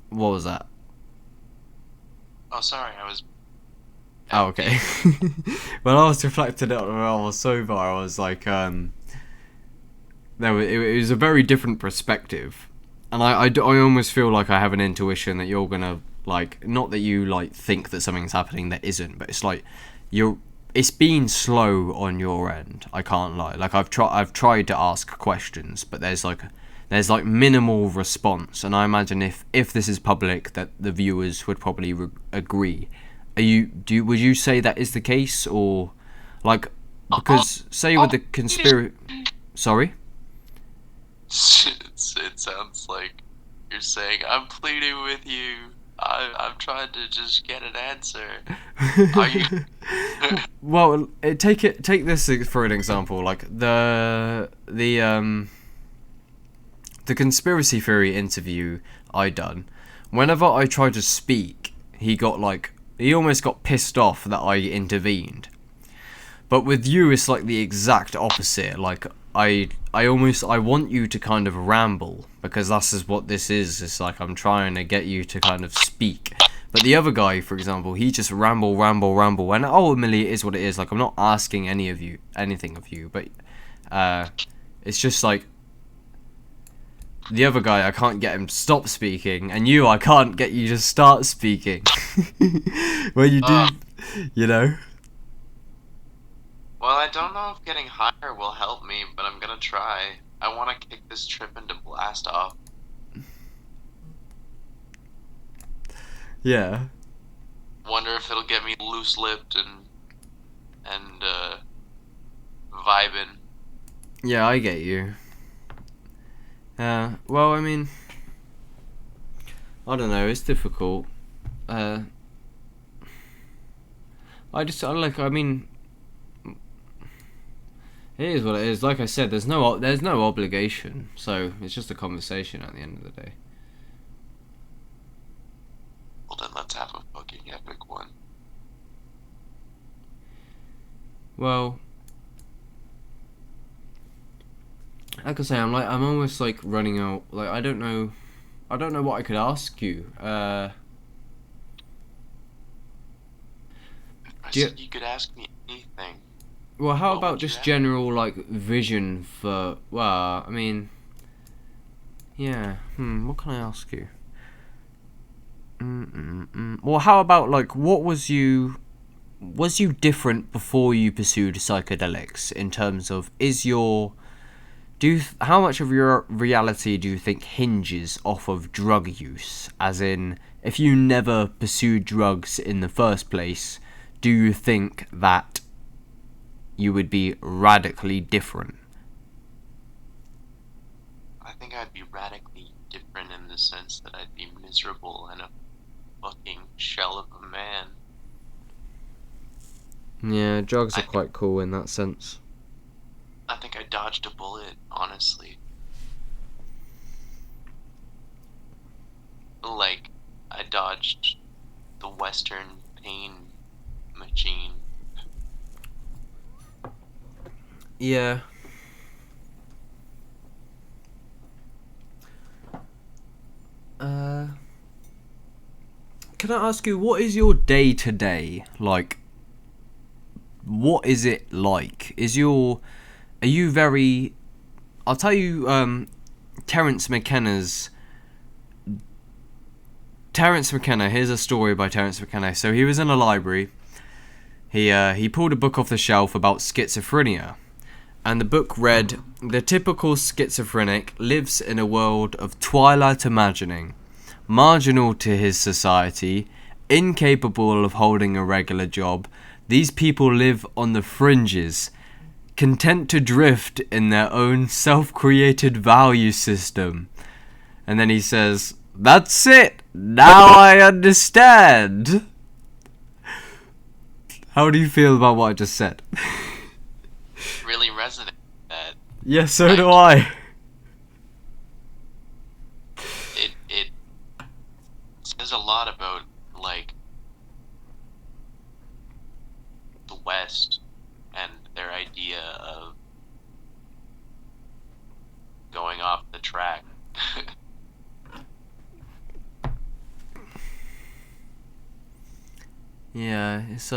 S1: what was that?
S2: Oh, sorry, I was.
S1: Oh, okay. When I was reflecting on it when I was sober, I was like, it was a very different perspective. And I almost feel like I have an intuition that you're gonna, like, not that you, like, think that something's happening that isn't, but it's like, it's been slow on your end, I can't lie. Like, I've tried to ask questions, but there's minimal response, and I imagine if this is public, that the viewers would probably agree. Would you say that is the case, or, like, because, say with the conspiracy... Sorry?
S2: It sounds like you're saying, I'm pleading with you. I'm trying to just get an answer. Are you?
S1: Well, take this for an example. Like the conspiracy theory interview I done. Whenever I tried to speak, he almost got pissed off that I intervened. But with you, it's like the exact opposite. Like I want you to kind of ramble, because that's what this is. It's like I'm trying to get you to kind of speak. But the other guy, for example, he just ramble, and ultimately it is what it is. Like, I'm not asking anything of you, but it's just like the other guy, I can't get him to stop speaking, and I can't get you to start speaking. Well, you do, you know.
S2: Well, I don't know if getting higher will help me, but I'm gonna try. I want to kick this trip into blast off.
S1: Yeah.
S2: Wonder if it'll get me loose-lipped and vibing.
S1: Yeah, I get you. Well, I mean, I don't know. It's difficult. I mean, it is what it is. Like I said, there's no obligation, so it's just a conversation at the end of the day.
S2: Well, then let's have a fucking epic one.
S1: Well, like I say, I'm almost like running out. Like, I don't know what I could ask you.
S2: I said you could ask me anything.
S1: Well, how
S2: What
S1: about
S2: would you
S1: just
S2: ask?
S1: general, like, vision for... Well, I mean... Yeah, what can I ask you? Well, how about, like, was you different before you pursued psychedelics, in terms of, how much of your reality do you think hinges off of drug use? As in, if you never pursued drugs in the first place, do you think that you would be radically different?
S2: I think I'd be radically different in the sense that I'd be miserable and a fucking shell of a man.
S1: Yeah, drugs are quite cool in that sense.
S2: I think I dodged a bullet, honestly. Like, I dodged the Western pain machine.
S1: Yeah. Can I ask you, what is your day to day like? What is it like? Are you very... I'll tell you, Terence McKenna, here's a story by Terence McKenna. So he was in a library. He pulled a book off the shelf about schizophrenia. And the book read, "The typical schizophrenic lives in a world of twilight imagining, marginal to his society, incapable of holding a regular job. These people live on the fringes, content to drift in their own self-created value system." And then he says, "That's it! Now I understand!" How do you feel about what I just said?
S2: Really resonate with that.
S1: Yeah, so do I.
S2: It says a lot about, like, the West and their idea of going off the track.
S1: Yeah, it's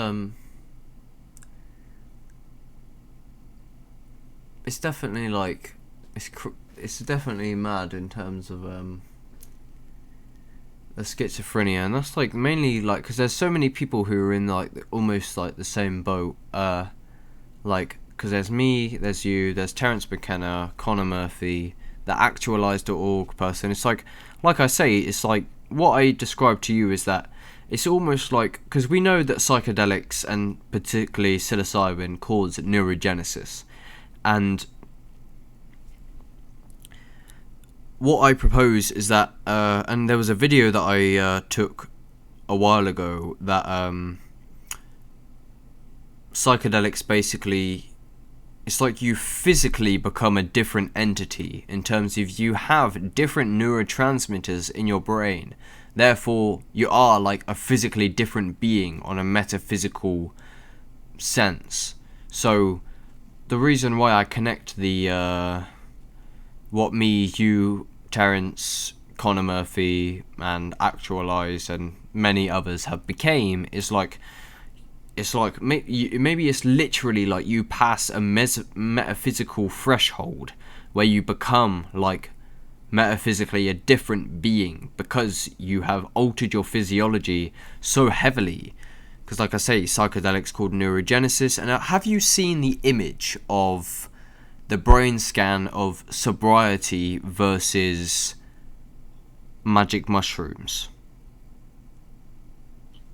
S1: definitely like it's definitely mad in terms of the schizophrenia, and that's like mainly like because there's so many people who are in like almost like the same boat. Like because there's me, there's you, there's Terence McKenna, Connor Murphy, the Actualized.org person. It's like I say, it's like what I described to you is that it's almost like because we know that psychedelics and particularly psilocybin cause neurogenesis, and what I propose is that, and there was a video that I took a while ago that psychedelics basically, it's like you physically become a different entity in terms of you have different neurotransmitters in your brain. Therefore, you are like a physically different being on a metaphysical sense. So, the reason why I connect the what me, you, Terence, Connor Murphy, and Actualize, and many others have became is like it's like maybe it's literally like you pass a metaphysical threshold where you become like metaphysically a different being because you have altered your physiology so heavily. Because like I say, psychedelics called neurogenesis. And have you seen the image of the brain scan of sobriety versus magic mushrooms?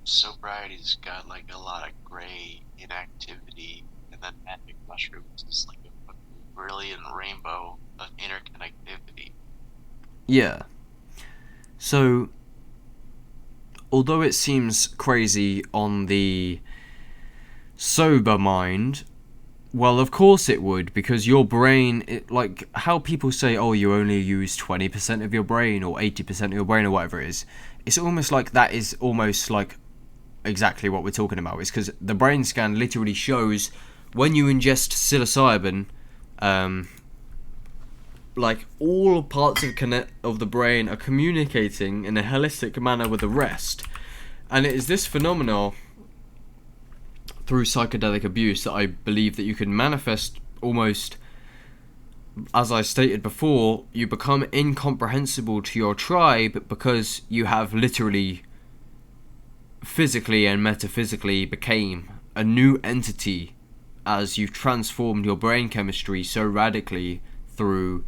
S2: Sobriety's got like a lot of gray inactivity, and then magic mushrooms is like a fucking brilliant rainbow of interconnectivity.
S1: Yeah. So, although it seems crazy on the sober mind, well, of course it would, because your brain, like how people say, oh, you only use 20% of your brain or 80% of your brain or whatever it is, it's almost like that is almost like exactly what we're talking about. It's because the brain scan literally shows when you ingest psilocybin, like all parts of the brain are communicating in a holistic manner with the rest. And it is this phenomenon through psychedelic abuse that I believe that you can manifest almost, as I stated before, you become incomprehensible to your tribe because you have literally physically and metaphysically became a new entity as you've transformed your brain chemistry so radically through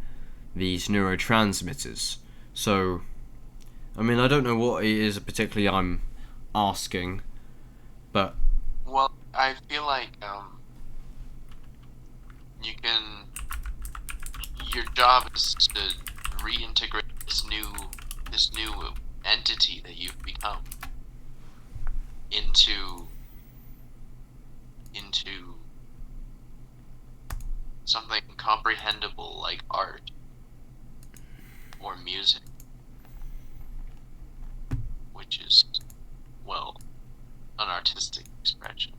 S1: these neurotransmitters. So, I mean, I don't know what it is particularly I'm asking, but
S2: Well, I feel like you can. Your job is to reintegrate this new entity that you've become into something comprehensible like art or music, which is, well, an artistic expression.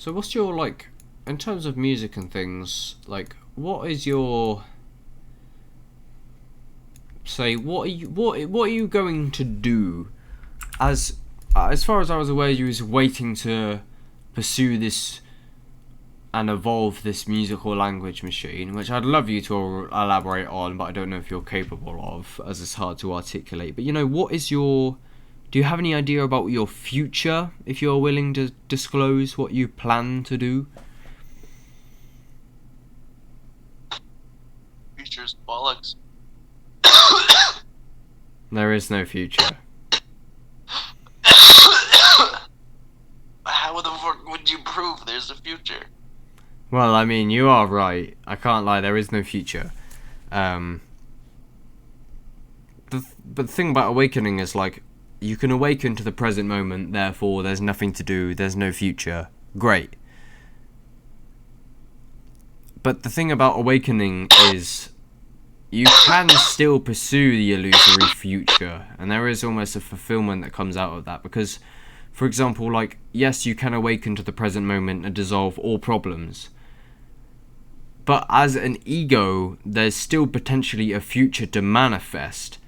S1: so what's your, like, in terms of music and things, like, what is your, say, what are you going to do as far as I was aware, you was waiting to pursue this and evolve this musical language machine, which I'd love you to elaborate on, but I don't know if you're capable of, as it's hard to articulate. But, you know, what is your... Do you have any idea about your future, if you're willing to disclose what you plan to do?
S2: Future's bollocks.
S1: There is no future.
S2: How the fuck would you prove there's a future?
S1: Well, I mean, you are right. I can't lie, there is no future. But the thing about awakening is, like, you can awaken to the present moment, therefore there's nothing to do, there's no future. Great. But the thing about awakening is you can still pursue the illusory future, and there is almost a fulfillment that comes out of that, because for example, like, yes, you can awaken to the present moment and dissolve all problems. But as an ego, there's still potentially a future to manifest.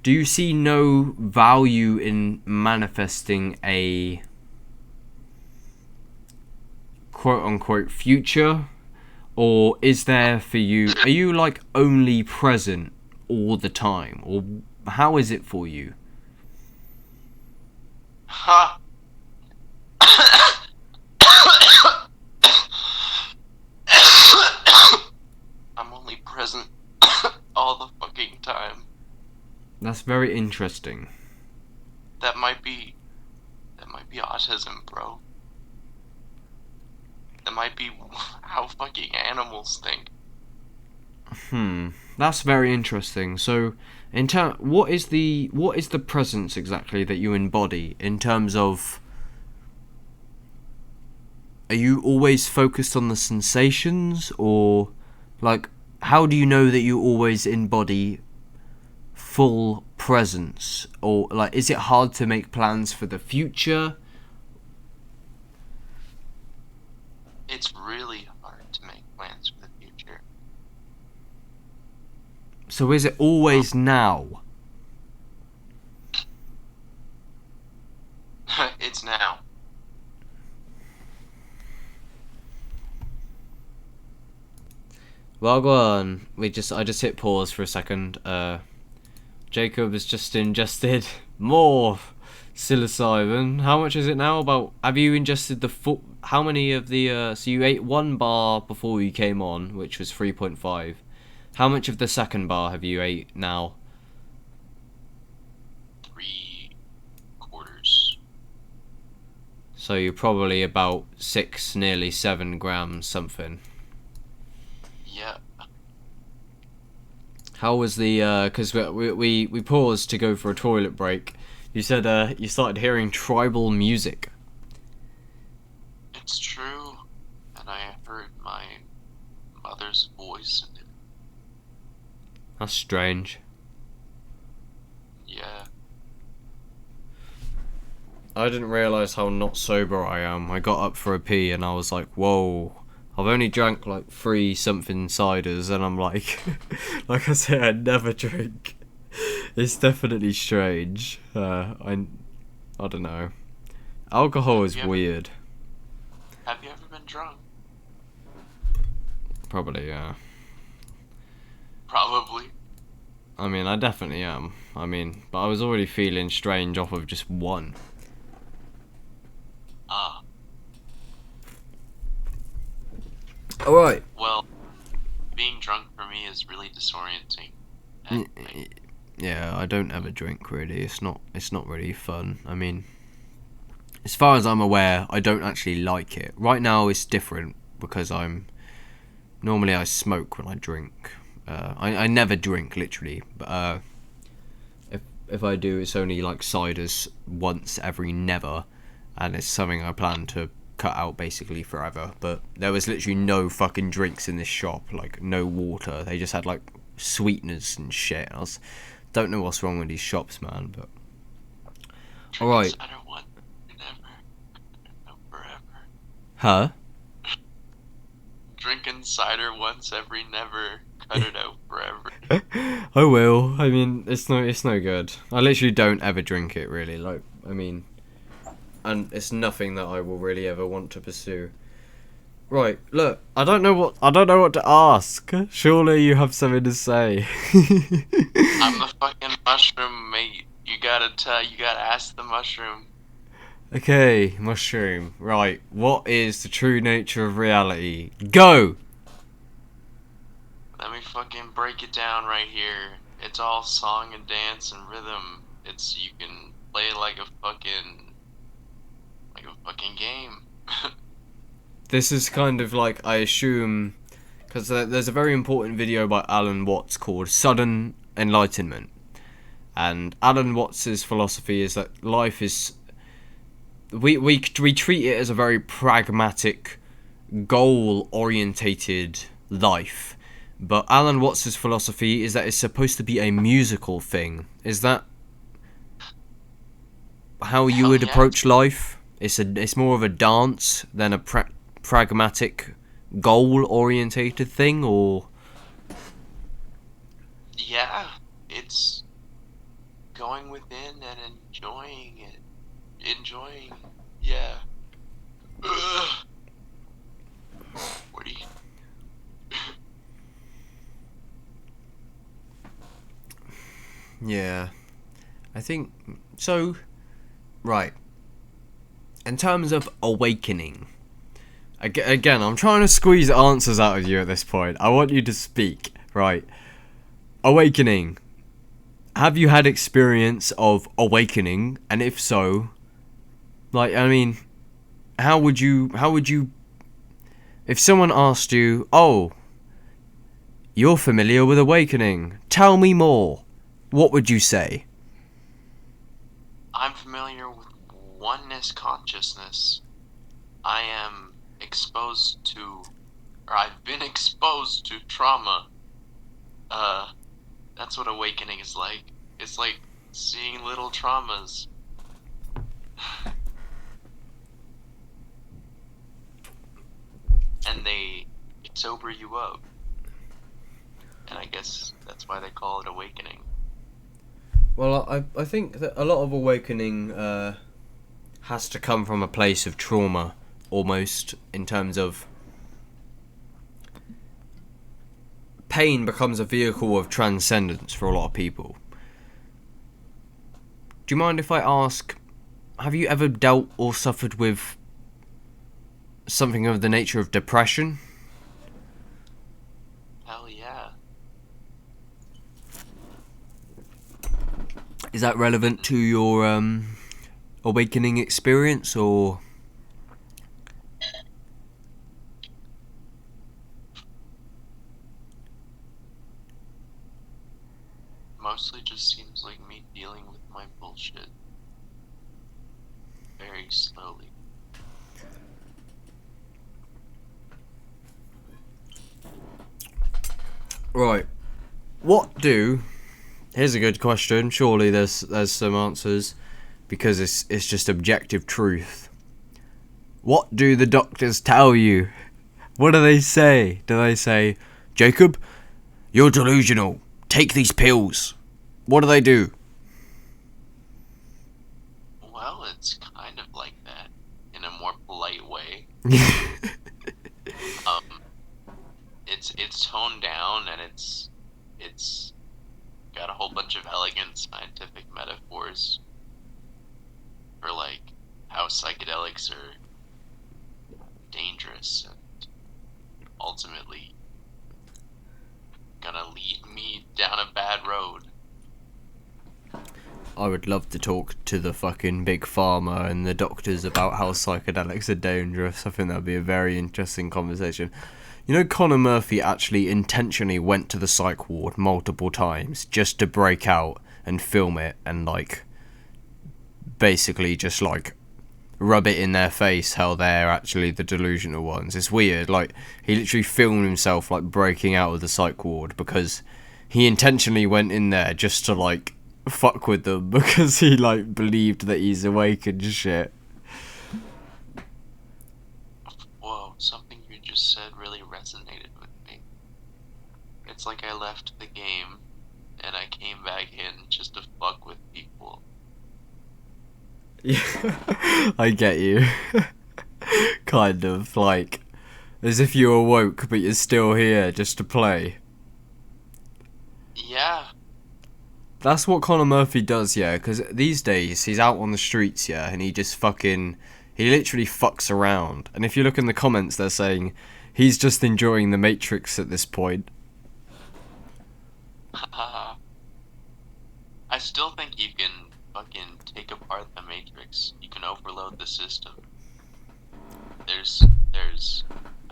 S1: Do you see no value in manifesting a quote-unquote future? Or is there for you... Are you, like, only present all the time? Or how is it for you?
S2: Ha! I'm only present all the fucking time.
S1: That's very interesting.
S2: That might be autism, bro. That might be how fucking animals think.
S1: That's very interesting. So, what is the presence exactly that you embody in terms of? Are you always focused on the sensations, or like how do you know that you always embody full presence, or like is it hard to make plans for the future?
S2: It's really hard to make plans for the future.
S1: So is it always now?
S2: It's now.
S1: Well, go on. I just hit pause for a second. Jacob has just ingested more psilocybin. How much is it now? Have you ingested the full? How many of the? So you ate one bar before you came on, which was 3.5. How much of the second bar have you ate now?
S2: 3/4.
S1: So you're probably about 6, nearly 7 grams something.
S2: Yeah.
S1: How was the? Because we paused to go for a toilet break. You said you started hearing tribal music.
S2: It's true. And I heard my mother's voice in it.
S1: That's strange.
S2: Yeah.
S1: I didn't realise how not sober I am. I got up for a pee and I was like, whoa. I've only drank like 3 something ciders and I'm like, like I say, I never drink. It's definitely strange. I don't know. Alcohol is weird.
S2: Have you ever been drunk?
S1: Probably, yeah.
S2: Probably.
S1: I mean, I definitely am. I mean, but I was already feeling strange off of just one.
S2: Ah.
S1: Alright.
S2: Well, being drunk for me is really disorienting. And,
S1: Yeah, I don't ever drink really. It's not really fun. I mean, as far as I'm aware, I don't actually like it. Right now it's different because normally I smoke when I drink. I never drink literally, but if I do, it's only like ciders once every never, and it's something I plan to cut out basically forever. But there was literally no fucking drinks in this shop, like no water. They just had like sweeteners and shit. Don't know what's wrong with these shops, man. But all right.
S2: Cider one, never, forever.
S1: Huh?
S2: Drinking cider once every never, cut it out forever.
S1: I will. I mean, it's no good. I literally don't ever drink it really. Like, I mean, and it's nothing that I will really ever want to pursue. Right, look, I don't know what to ask. Surely you have something to say.
S2: I'm the fucking mushroom, mate. You gotta ask the mushroom.
S1: Okay, mushroom. Right, what is the true nature of reality? Go!
S2: Let me fucking break it down right here. It's all song and dance and rhythm. You can play it like a fucking game.
S1: This is kind of like, I assume, because there's a very important video by Alan Watts called Sudden Enlightenment. And Alan Watts' philosophy is that life is... We treat it as a very pragmatic, goal-orientated life. But Alan Watts' philosophy is that it's supposed to be a musical thing. Is that how you
S2: Hell
S1: would
S2: yeah.
S1: approach life? It's more of a dance than a pragmatic, goal-orientated thing, or
S2: Yeah, it's going within and enjoying it. Enjoying, yeah. Ugh. What do you?
S1: yeah, I think so. Right. In terms of awakening, again, I'm trying to squeeze answers out of you at this point. I want you to speak. Right. Awakening. Have you had experience of awakening? And if so, like, I mean, how would you, if someone asked you, oh, you're familiar with awakening, tell me more, what would you say?
S2: I'm familiar with oneness consciousness. I am exposed to, or I've been exposed to trauma. Uh, that's what awakening is like. It's like seeing little traumas, and they sober you up. And I guess that's why they call it awakening.
S1: Well, I think that a lot of awakening has to come from a place of trauma, almost, in terms of pain becomes a vehicle of transcendence for a lot of people. Do you mind if I ask, have you ever dealt or suffered with something of the nature of depression?
S2: Hell yeah.
S1: Is that relevant to your awakening experience, or
S2: Mostly just seems like me dealing with my bullshit very slowly.
S1: right? What do? Here's a good question. Surely there's some answers, because it's just objective truth. What do the doctors tell you? What do they say? Do they say, Jacob, you're delusional. Take these pills. What do they do?
S2: Well, it's kind of like that in a more polite way. Um, it's toned down and it's got a whole bunch of elegant scientific metaphors for like how psychedelics are dangerous and ultimately gonna lead me down a bad road.
S1: I would love to talk to the fucking big pharma and the doctors about how psychedelics are dangerous. I think that would be a very interesting conversation. You know, Conor Murphy actually intentionally went to the psych ward multiple times just to break out and film it and, like, basically just, like, rub it in their face how they're actually the delusional ones. It's weird. Like, he literally filmed himself, like, breaking out of the psych ward because he intentionally went in there just to, like, fuck with them because he, like, believed that he's awake and shit.
S2: Whoa, something you just said really resonated with me. It's like I left the game and I came back in just to fuck with people.
S1: Yeah, I get you. Kind of, like, as if you awoke but you're still here just to play.
S2: Yeah,
S1: That's what Conor Murphy does, yeah, because these days he's out on the streets, yeah, and he just fucking. He literally fucks around. And if you look in the comments, they're saying he's just enjoying the Matrix at this point.
S2: I still think you can fucking take apart the Matrix. You can overload the system. There's,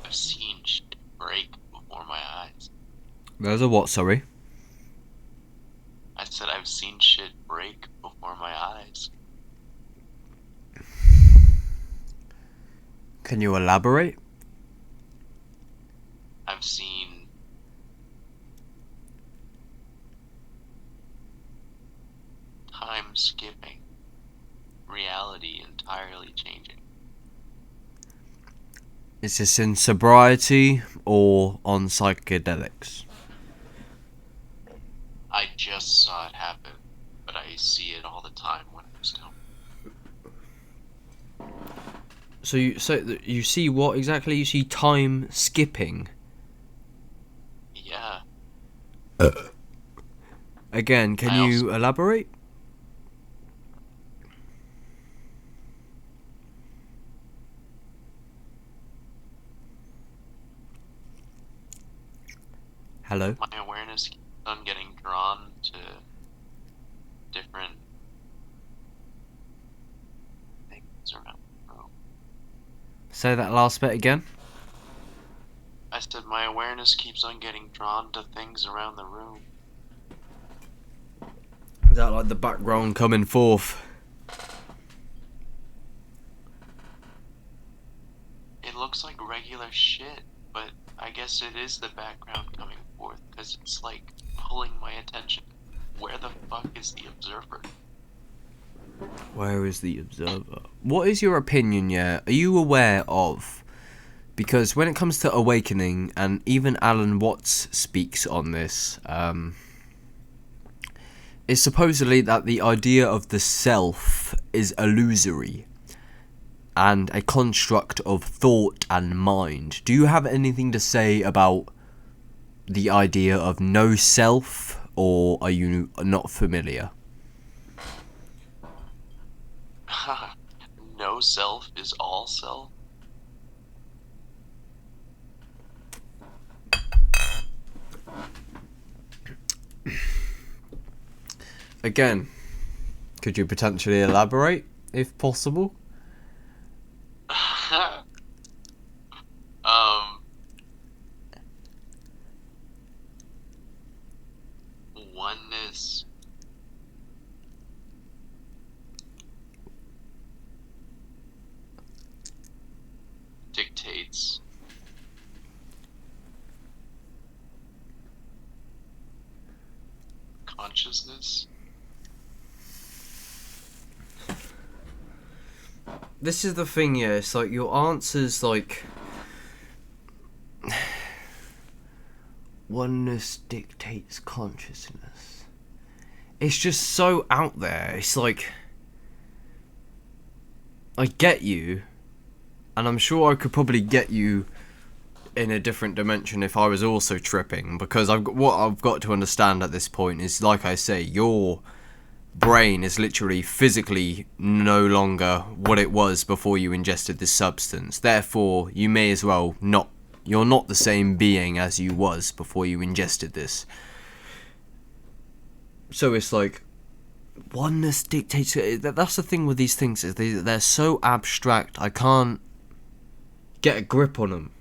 S2: I've seen shit break before my eyes.
S1: There's a what, sorry?
S2: I said I've seen shit break before my eyes.
S1: Can you elaborate?
S2: I've seen time skipping. reality entirely changing.
S1: Is this in sobriety or on psychedelics?
S2: I just saw it happen, but I see it all the time when I'm stoned.
S1: So you see what exactly? You see time skipping.
S2: Yeah.
S1: Again, can you elaborate? Hello?
S2: My awareness keeps on getting drawn to different things around the room.
S1: Say that last bit again.
S2: I said my awareness keeps on getting drawn to things around the room.
S1: Is that like the background coming forth?
S2: It looks like regular shit, but I guess it is the background coming forth, because it's like pulling my attention. Where the fuck is the observer?
S1: Where is the observer? What is your opinion, yeah? Are you aware of... Because when it comes to awakening, and even Alan Watts speaks on this, it's supposedly that the idea of the self is illusory and a construct of thought and mind. Do you have anything to say about the idea of no self, or are you not familiar?
S2: No self is all self?
S1: Again, could you potentially elaborate, if possible?
S2: Oneness dictates consciousness.
S1: This is the thing, yeah, it's like your answers, like... Oneness dictates consciousness. It's just so out there. It's like... I get you, and I'm sure I could probably get you in a different dimension if I was also tripping, because what I've got to understand at this point is, like I say, your brain is literally physically no longer what it was before you ingested this substance. Therefore, you may as well not... You're not the same being as you was before you ingested this. So it's like... Oneness dictates... That's the thing with these things, is they're so abstract, I can't get a grip on them.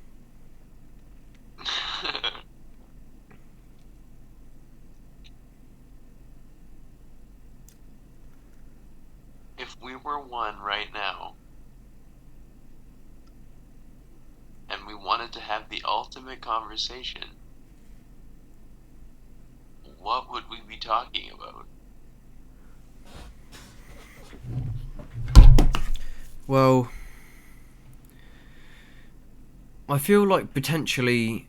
S2: If we were one right now, and we wanted to have the ultimate conversation, what would we be talking about?
S1: Well, I feel like potentially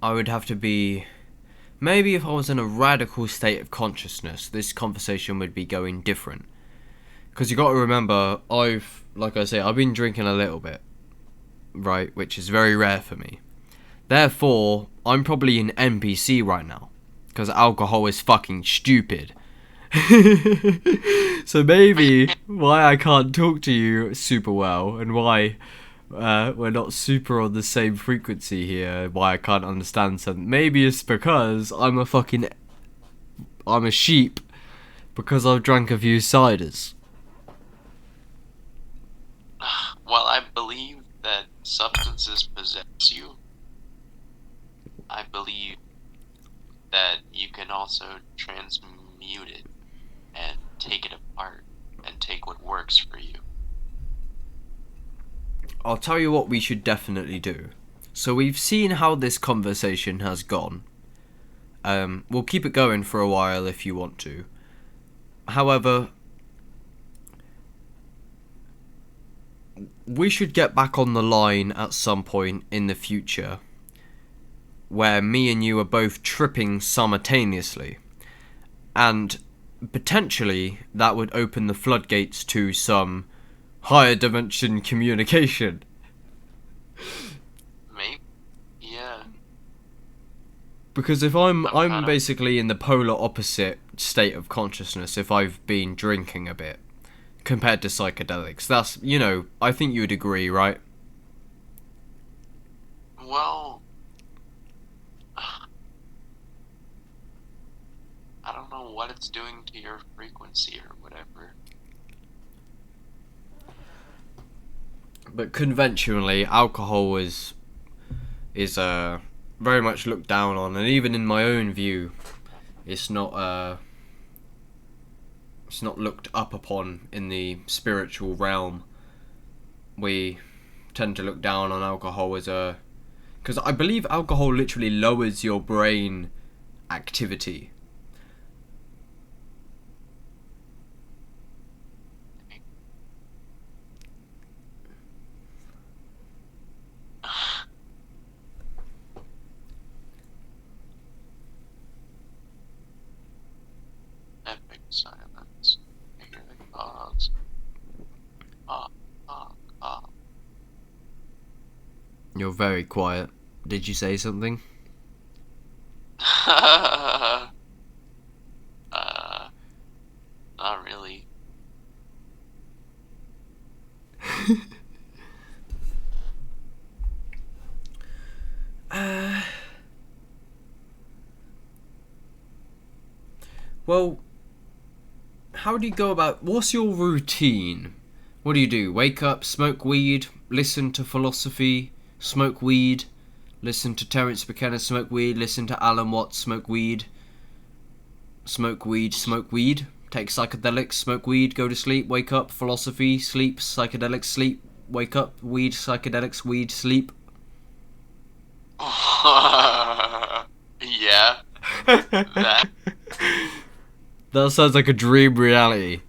S1: I would have to be... Maybe if I was in a radical state of consciousness, this conversation would be going different. Because you got to remember, like I say, I've been drinking a little bit, right, which is very rare for me. Therefore, I'm probably an NPC right now, because alcohol is fucking stupid. So maybe why I can't talk to you super well, and why we're not super on the same frequency here, why I can't understand something, maybe it's because I'm a sheep, because I've drank a few ciders.
S2: While I believe that substances possess you, I believe that you can also transmute it and take it apart and take what works for you.
S1: I'll tell you what we should definitely do. So we've seen how this conversation has gone. We'll keep it going for a while if you want to. However, we should get back on the line at some point in the future where me and you are both tripping simultaneously. And potentially that would open the floodgates to some higher dimension communication.
S2: Maybe. Yeah.
S1: Because if I'm
S2: kind of-
S1: basically in the polar opposite state of consciousness if I've been drinking a bit compared to psychedelics. That's, I think you would agree, right?
S2: Well, I don't know what it's doing to your frequency or whatever.
S1: But conventionally, alcohol is very much looked down on, and even in my own view, it's not looked up upon in the spiritual realm. We tend to look down on alcohol because I believe alcohol literally lowers your brain activity.
S2: Epic silence. Hear the cause. Ah, ah, ah.
S1: You're very quiet. Did you say something?
S2: Not really.
S1: Well, how do you go about... What's your routine? What do you do? Wake up, smoke weed, listen to philosophy, smoke weed, listen to Terence McKenna, smoke weed, listen to Alan Watts, smoke weed, smoke weed, smoke weed, take psychedelics, smoke weed, go to sleep, wake up, philosophy, sleep, psychedelics, sleep, wake up, weed, psychedelics, weed, sleep.
S2: Yeah. That.
S1: That sounds like a dream reality.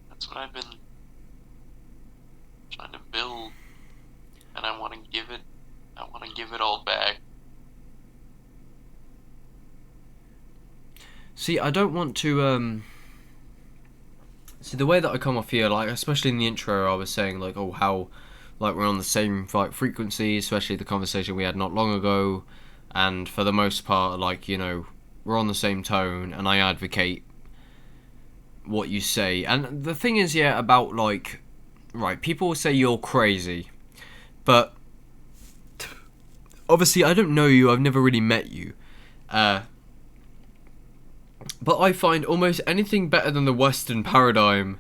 S2: That's what I've been trying to build, and I want to give it all back.
S1: See, I don't want to, See, the way that I come off here, like, especially in the intro, I was saying, like, oh, how, like, we're on the same, like, frequency, especially the conversation we had not long ago, and for the most part, like, we're on the same tone, and I advocate what you say. And the thing is, yeah, about, like, right, people say you're crazy, but obviously I don't know you, I've never really met you, but I find almost anything better than the Western paradigm.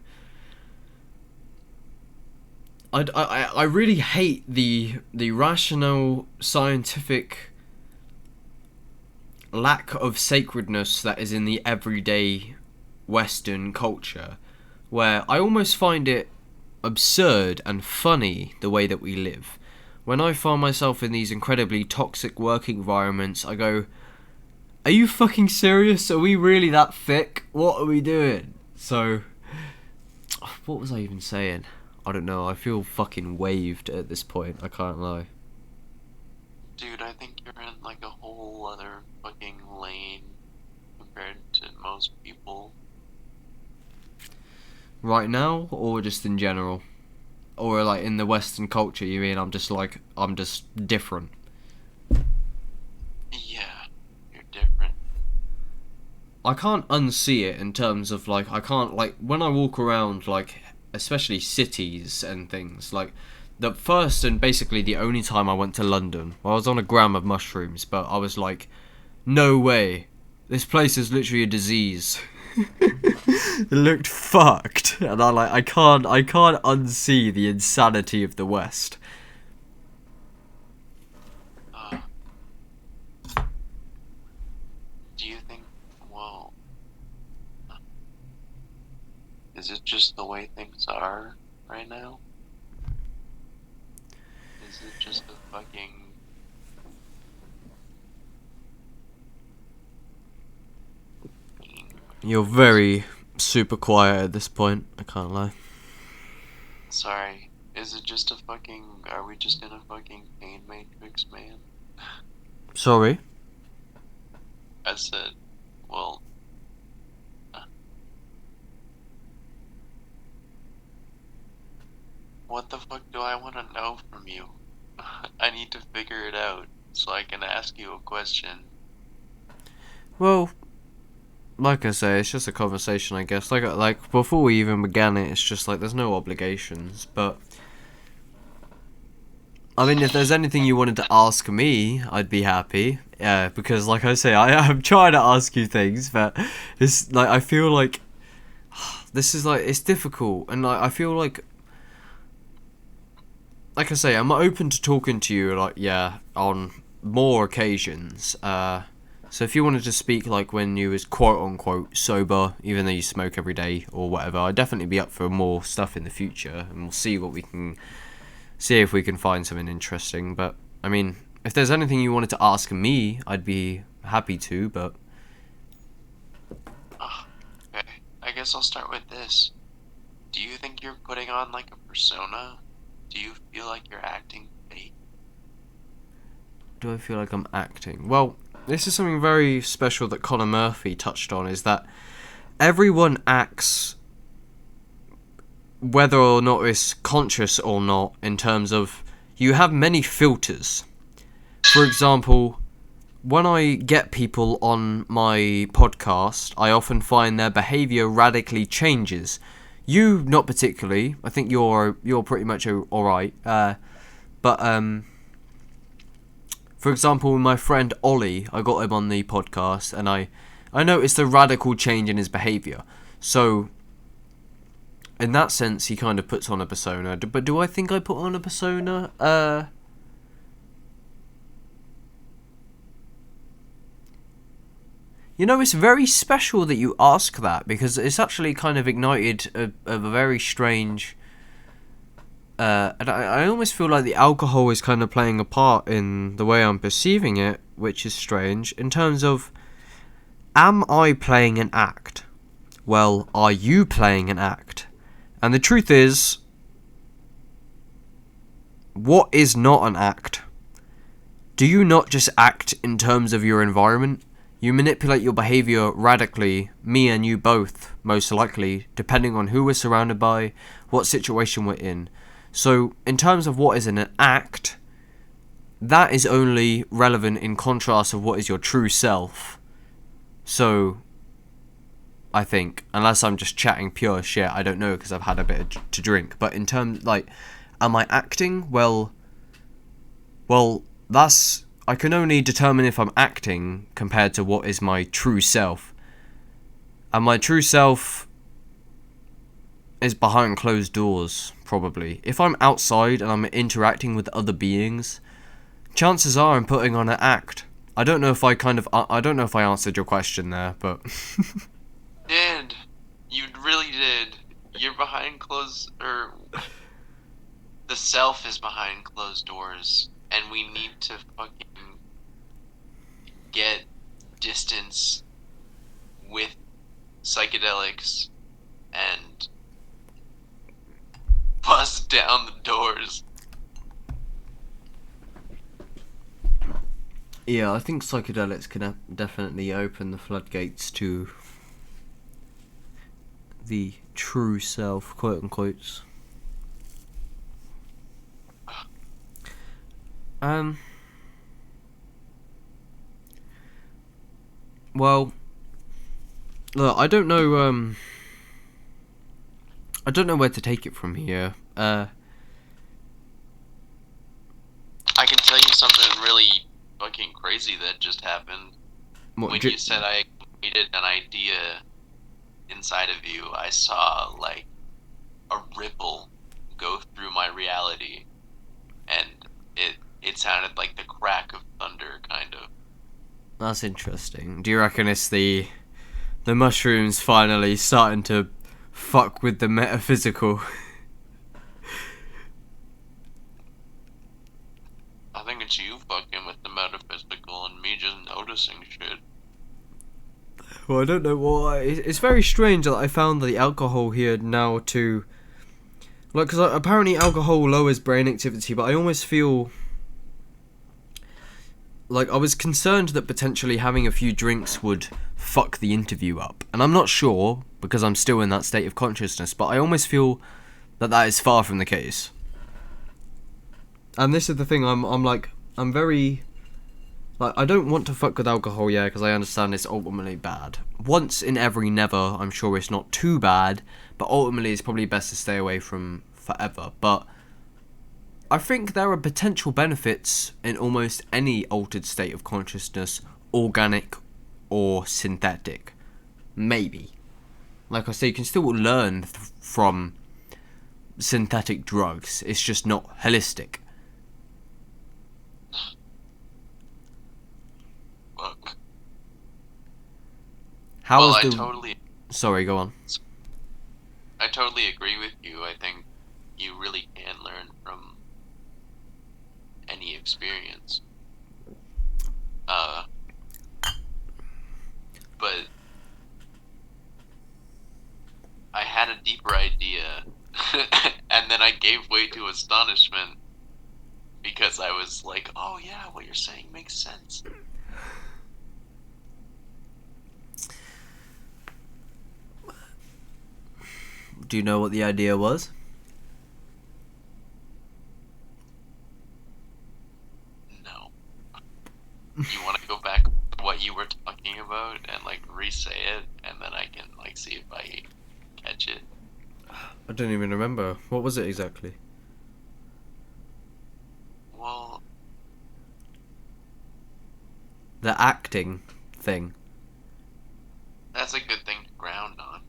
S1: I really hate the rational, scientific lack of sacredness that is in the everyday Western culture, where I almost find it absurd and funny the way that we live. When I find myself in these incredibly toxic work environments, I go, are you fucking serious? Are we really that thick? What are we doing? So, what was I even saying? I don't know, I feel fucking waved at this point, I can't lie.
S2: Dude, I think you're in like a whole other fucking lane compared to most people.
S1: Right now, or just in general? Or like in the Western culture, you mean I'm just different?
S2: Yeah, you're different.
S1: I can't unsee it in terms of like, I can't, like, when I walk around, like, especially cities and things, like, the first and basically the only time I went to London, well, I was on a gram of mushrooms, but I was like, no way, this place is literally a disease. It looked fucked, and I can't unsee the insanity of the West.
S2: Do you think, well, is it just the way things are right now? Is it just a fucking...
S1: You're very super quiet at this point, I can't lie.
S2: Sorry. Is it just a fucking... Are we just in a fucking pain matrix, man?
S1: Sorry?
S2: I said, well... What the fuck do I want to know from you? I need to figure it out so I can ask you a question.
S1: Well, like I say, it's just a conversation, I guess. Like before we even began it, it's just like there's no obligations. But I mean, if there's anything you wanted to ask me, I'd be happy. Yeah, because like I say, I am trying to ask you things, but it's like I feel like this is like it's difficult, and like I feel like I say, I'm open to talking to you, like, yeah, on more occasions. So if you wanted to speak, like, when you was quote-unquote sober, even though you smoke every day or whatever, I'd definitely be up for more stuff in the future, and we'll see if we can find something interesting. But, I mean, if there's anything you wanted to ask me, I'd be happy to, but...
S2: Okay, I guess I'll start with this. Do you think you're putting on, like, a persona? Do you feel like you're acting fake?
S1: Do I feel like I'm acting? Well, this is something very special that Conor Murphy touched on, is that everyone acts whether or not it's conscious or not, in terms of you have many filters. For example, when I get people on my podcast, I often find their behaviour radically changes. You, not particularly. I think you're pretty much alright. But for example, my friend Ollie, I got him on the podcast, and I noticed a radical change in his behaviour. So, in that sense, he kind of puts on a persona. But do I think I put on a persona? You know, it's very special that you ask that, because it's actually kind of ignited a very strange... and I almost feel like the alcohol is kind of playing a part in the way I'm perceiving it, which is strange, in terms of, am I playing an act? Well, are you playing an act? And the truth is, what is not an act? Do you not just act in terms of your environment? You manipulate your behaviour radically, me and you both, most likely, depending on who we're surrounded by, what situation we're in. So, in terms of what is an act, that is only relevant in contrast of what is your true self. So, I think, unless I'm just chatting pure shit, I don't know, because I've had a bit to drink. But in terms, like, am I acting? Well, that's... I can only determine if I'm acting compared to what is my true self. And my true self is behind closed doors, probably. If I'm outside and I'm interacting with other beings, chances are I'm putting on an act. I don't know if I answered your question there, but...
S2: Did. You really did. You're behind closed... The self is behind closed doors, and we need to fucking get distance with psychedelics and bust down the doors.
S1: Yeah, I think psychedelics can definitely open the floodgates to the true self, quote unquote. Well, look, I don't know where to take it from here.
S2: I can tell you something really fucking crazy that just happened. When you said I created an idea inside of you, I saw, like, a ripple go through my reality, and it sounded like the crack of thunder, kind of.
S1: That's interesting. Do you reckon it's the mushrooms finally starting to fuck with the metaphysical?
S2: I think it's you fucking with the metaphysical and me just noticing shit.
S1: Well, I don't know why. It's very strange that I found the alcohol here now to... Like, because apparently alcohol lowers brain activity, but I almost feel like I was concerned that potentially having a few drinks would fuck the interview up. And I'm not sure, because I'm still in that state of consciousness, but I almost feel that is far from the case. And this is the thing, I'm very... Like, I don't want to fuck with alcohol, yeah, because I understand it's ultimately bad. Once in every never, I'm sure it's not too bad, but ultimately it's probably best to stay away from forever. But I think there are potential benefits in almost any altered state of consciousness, organic or synthetic. Maybe. Like I say, you can still learn from synthetic drugs, it's just not holistic.
S2: Look.
S1: How
S2: Well,
S1: is
S2: I
S1: the...
S2: totally,
S1: Sorry, go on.
S2: I totally agree with you. I think you really can learn from any experience. But I had a deeper idea, and then I gave way to astonishment because I was like, "Oh yeah, what you're saying makes sense."
S1: Do you know what the idea was?
S2: No. You want to go back to what you were talking about and like re-say it, and then I can like see if I catch it.
S1: I don't even remember. What was it exactly?
S2: Well,
S1: The acting thing.
S2: that's a good thing to ground on.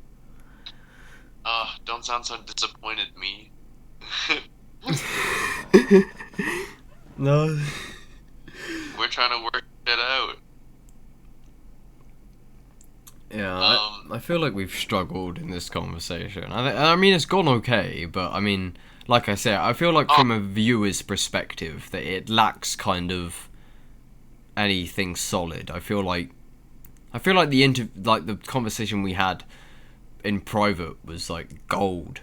S2: Don't sound so disappointed, me.
S1: No.
S2: We're trying to work it out.
S1: Yeah,
S2: Um,
S1: I feel like we've struggled in this conversation. I mean, it's gone okay, but I mean, like I say, I feel like
S2: oh,
S1: from a viewer's perspective that it lacks kind of anything solid. I feel like the conversation we had in private was like gold.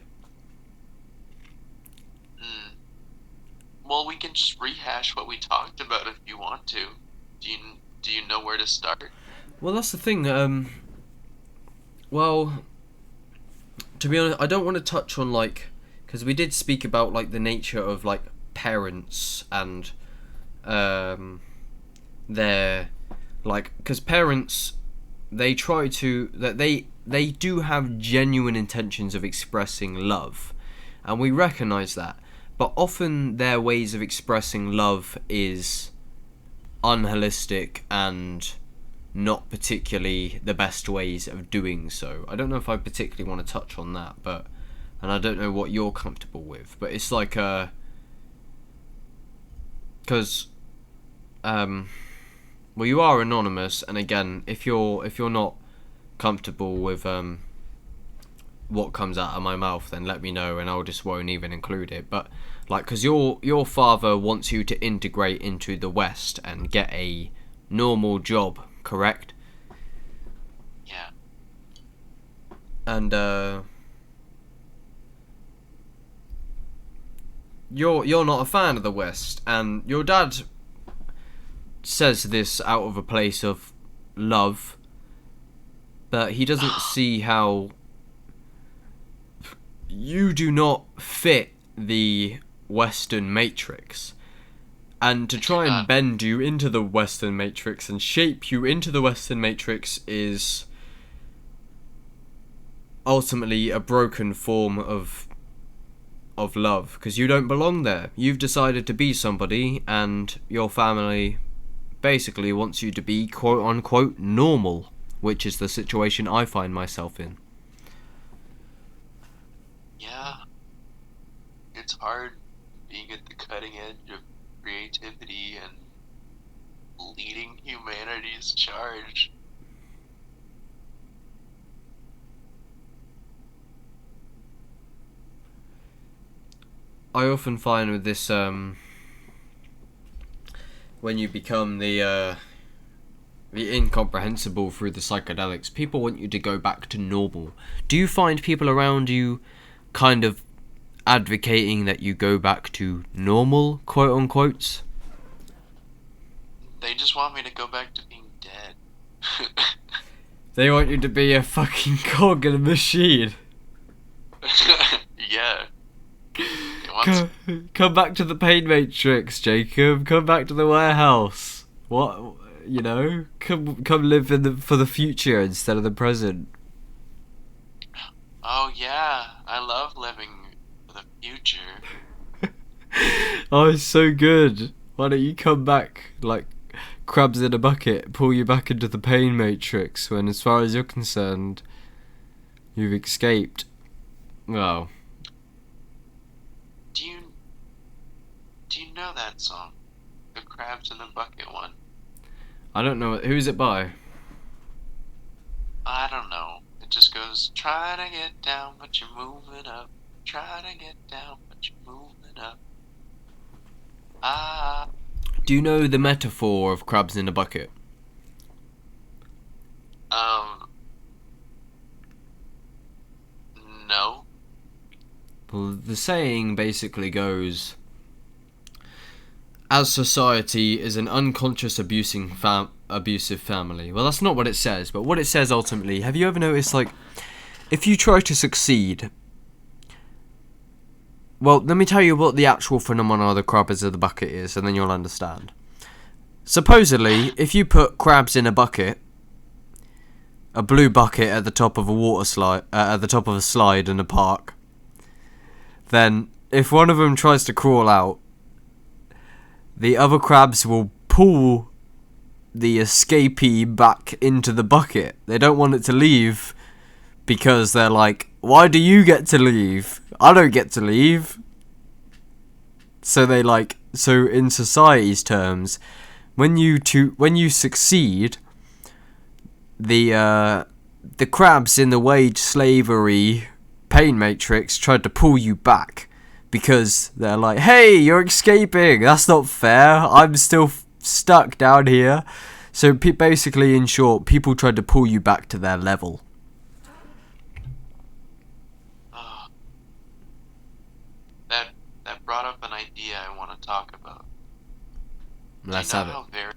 S2: mm, well, we can just rehash what we talked about if you want to. Do you do you know where to start?
S1: Well, that's the thing. Well, to be honest, I don't want to touch on like because we did speak about like the nature of like parents and um their like because parents they do have genuine intentions of expressing love, and we recognize that, but often their ways of expressing love is unholistic and not particularly the best ways of doing so. I don't know if I particularly want to touch on that, but and I don't know what you're comfortable with, but it's like because well, you are anonymous, and again, if you're not comfortable with what comes out of my mouth, then let me know, and I'll just won't even include it. But like, because your father wants you to integrate into the West and get a normal job, correct?
S2: Yeah.
S1: And you're not a fan of the West, and your dad says this out of a place of love, but he doesn't see how you do not fit the Western matrix. And to
S2: I do
S1: try and
S2: not.
S1: bend you into the Western matrix and shape you into the Western matrix is ultimately a broken form of love, because you don't belong there. You've decided to be somebody, and your family basically wants you to be quote unquote normal, which is the situation I find myself in.
S2: Yeah. It's hard being at the cutting edge of creativity and leading humanity's charge.
S1: I often find with this when you become the incomprehensible through the psychedelics, people want you to go back to normal. Do you find people around you kind of advocating that you go back to normal, quote unquote.
S2: They just want me to go back to being dead.
S1: They want you to be a fucking cog in a machine.
S2: Yeah.
S1: Come back to the pain matrix, Jacob. Come back to the warehouse. What, you know? Come live for the future instead of the present.
S2: Oh yeah, I love living for the future.
S1: Oh, it's so good. Why don't you come back like crabs in a bucket, pull you back into the pain matrix when, as far as you're concerned, you've escaped. Well,
S2: Do you know that song? The Crabs in the Bucket one?
S1: I don't know. Who's it by?
S2: I don't know. It just goes, try to get down, but you're moving up. Try to get down, but you're moving up. Ah.
S1: Do you know the metaphor of crabs in a bucket?
S2: No.
S1: Well, the saying basically goes, as society is an unconscious abusive family. Well, that's not what it says, but what it says ultimately, have you ever noticed, like, if you try to succeed... Well, let me tell you what the actual phenomenon of the crabs in the bucket is, and then you'll understand. Supposedly, if you put crabs in a bucket, a blue bucket at the top of a water slide, at the top of a slide in a park, then if one of them tries to crawl out, the other crabs will pull the escapee back into the bucket. They don't want it to leave because they're like, why do you get to leave? I don't get to leave. So they so in society's terms, when you succeed, the crabs in the wage slavery pain matrix tried to pull you back because they're like, hey, you're escaping, that's not fair, I'm still stuck down here. So basically, in short, people tried to pull you back to their level.
S2: That brought up an idea I want to talk about.
S1: Let's
S2: Do you
S1: have
S2: know
S1: it.
S2: how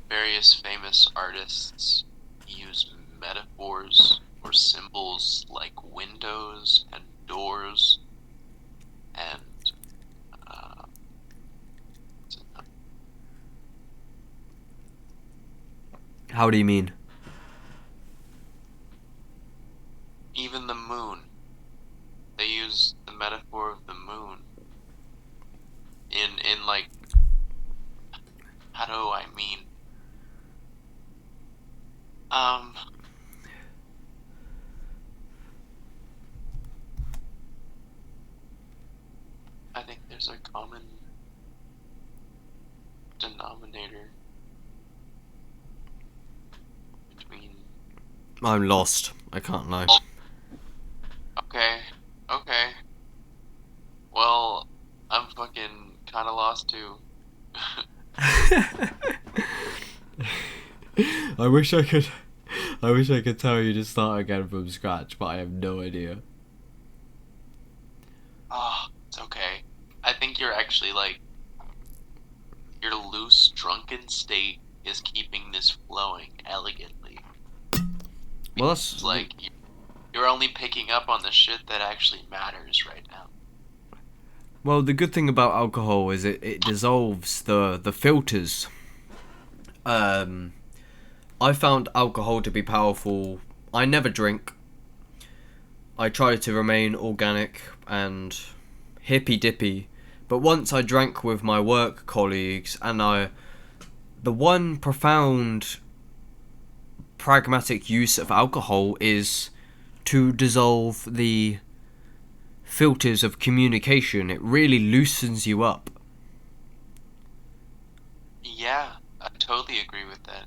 S2: various famous artists use metaphors or symbols like windows and doors and
S1: How do you mean?
S2: even the moon? They use the metaphor of the moon in like, how do I mean? I think there's a common denominator between.
S1: I'm lost. I can't lie.
S2: Okay. Well, I'm fucking kind of lost too.
S1: I wish I could tell you to start again from scratch, but I have no idea.
S2: Ah, it's okay. I think you're actually like, your loose, drunken state is keeping this flowing elegantly.
S1: Well, that's
S2: It's like you're only picking up on the shit that actually matters right now.
S1: well. The good thing about alcohol is it dissolves the filters. I found alcohol to be powerful. I never drink. I try to remain organic and hippy dippy, but once I drank with my work colleagues, and the one profound pragmatic use of alcohol is to dissolve the filters of communication. It really loosens you up.
S2: Yeah, I totally agree with that.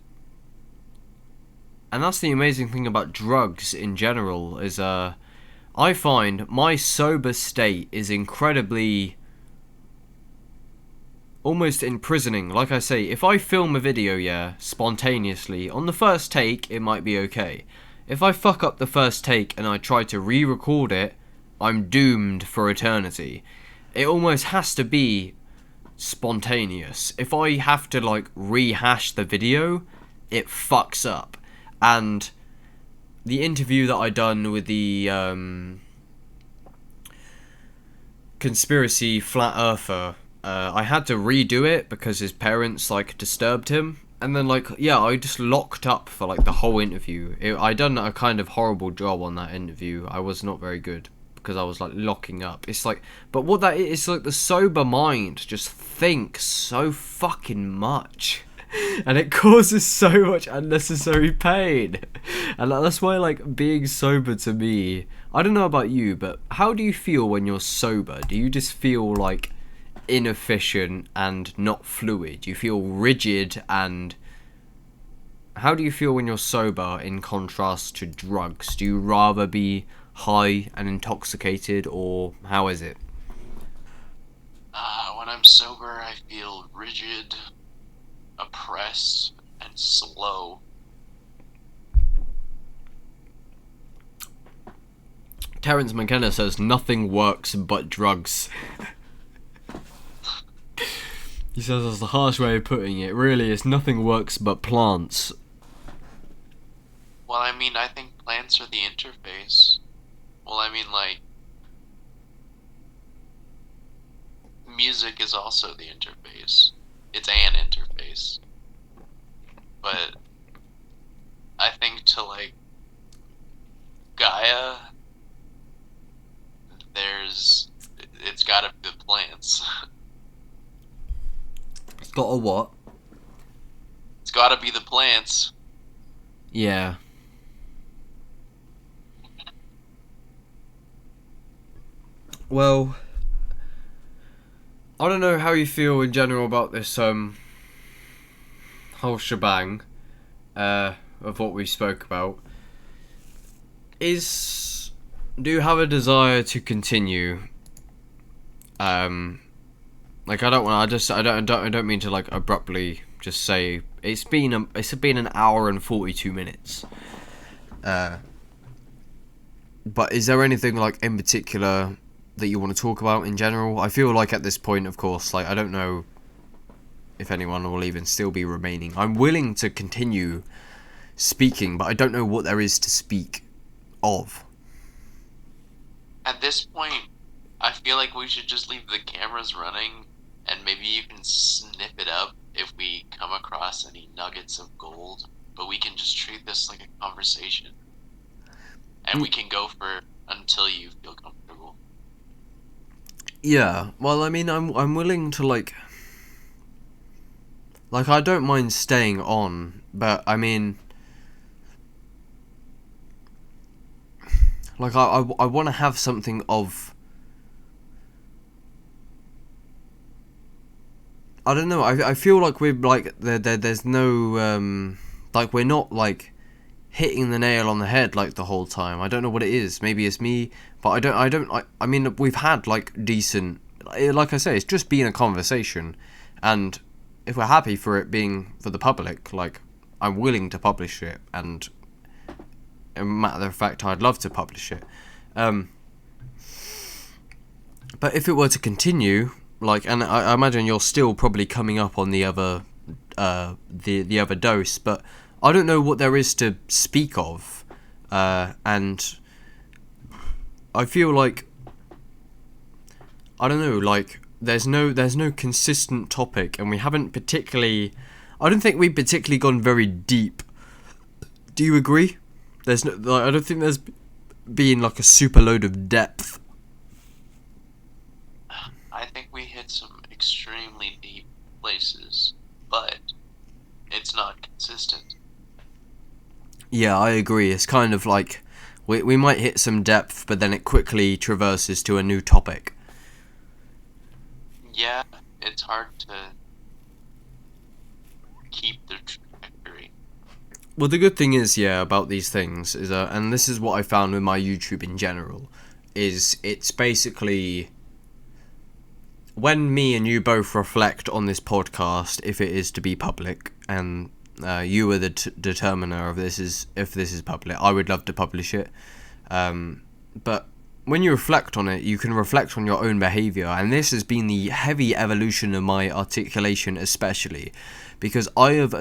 S1: And that's the amazing thing about drugs in general, is I find my sober state is incredibly, almost imprisoning. Like I say, if I film a video, spontaneously, on the first take, it might be okay. If I fuck up the first take and I try to re-record it, I'm doomed for eternity. It almost has to be spontaneous. If I have to like rehash the video, it fucks up. And the interview that I done with the conspiracy flat earther, I had to redo it because his parents like disturbed him. And then like, yeah, I just locked up for like the whole interview. I done a kind of horrible job on that interview. I was not very good because I was like locking up. It's like, but what that is, like the sober mind just thinks so fucking much. And it causes so much unnecessary pain. And that's why, like, being sober to me, I don't know about you, but how do you feel when you're sober? Do you just feel like inefficient and not fluid? Do you feel rigid? And how do you feel when you're sober in contrast to drugs? Do you rather be high and intoxicated, or how is it?
S2: When I'm sober, I feel rigid, oppressed, and slow.
S1: Terence McKenna says nothing works but drugs. He says that's the harsh way of putting it. Really, it's nothing works but plants.
S2: Well, I mean, I think plants are the interface. Well, I mean, like, music is also the interface. It's an interface. But I think to, like, Gaia, it's gotta be the plants.
S1: It's got a what?
S2: It's gotta be the plants.
S1: Yeah. Well, I don't know how you feel in general about this whole shebang of what we spoke about. Do you have a desire to continue? Like I don't mean to like abruptly just say it's been an hour and 42 minutes. But is there anything like in particular that you want to talk about in general? I feel like at this point, of course, like I don't know if anyone will even still be remaining. I'm willing to continue speaking, but I don't know what there is to speak of.
S2: At this point, I feel like we should just leave the cameras running, and maybe you can snip it up if we come across any nuggets of gold, but we can just treat this like a conversation. And we can go for until you feel comfortable.
S1: Yeah, well, I mean, I'm willing to like I don't mind staying on, but I mean, like I want to have something of, I don't know. I feel like we're like there's no like we're not like hitting the nail on the head like the whole time. I don't know what it is. Maybe it's me, but I mean, we've had like decent, like I say, it's just been a conversation, and if we're happy for it being for the public, like I'm willing to publish it, and as a matter of fact, I'd love to publish it. But if it were to continue, like, and I imagine you're still probably coming up on the other the other dose, but I don't know what there is to speak of, and I feel like, I don't know, like there's no consistent topic, and we haven't particularly, I don't think we've particularly gone very deep. Do you agree? There's no, like, I don't think there's been like a super load of depth.
S2: I think we hit some extremely deep places, but it's not consistent.
S1: Yeah, I agree. It's kind of like we might hit some depth, but then it quickly traverses to a new topic.
S2: Yeah, it's hard to keep the trajectory.
S1: Well, the good thing is, yeah, about these things is, and this is what I found with my YouTube in general, is it's basically when me and you both reflect on this podcast, if it is to be public, and you are the determiner of if this is public. I would love to publish it, but when you reflect on it, you can reflect on your own behavior, and this has been the heavy evolution of my articulation, especially because I have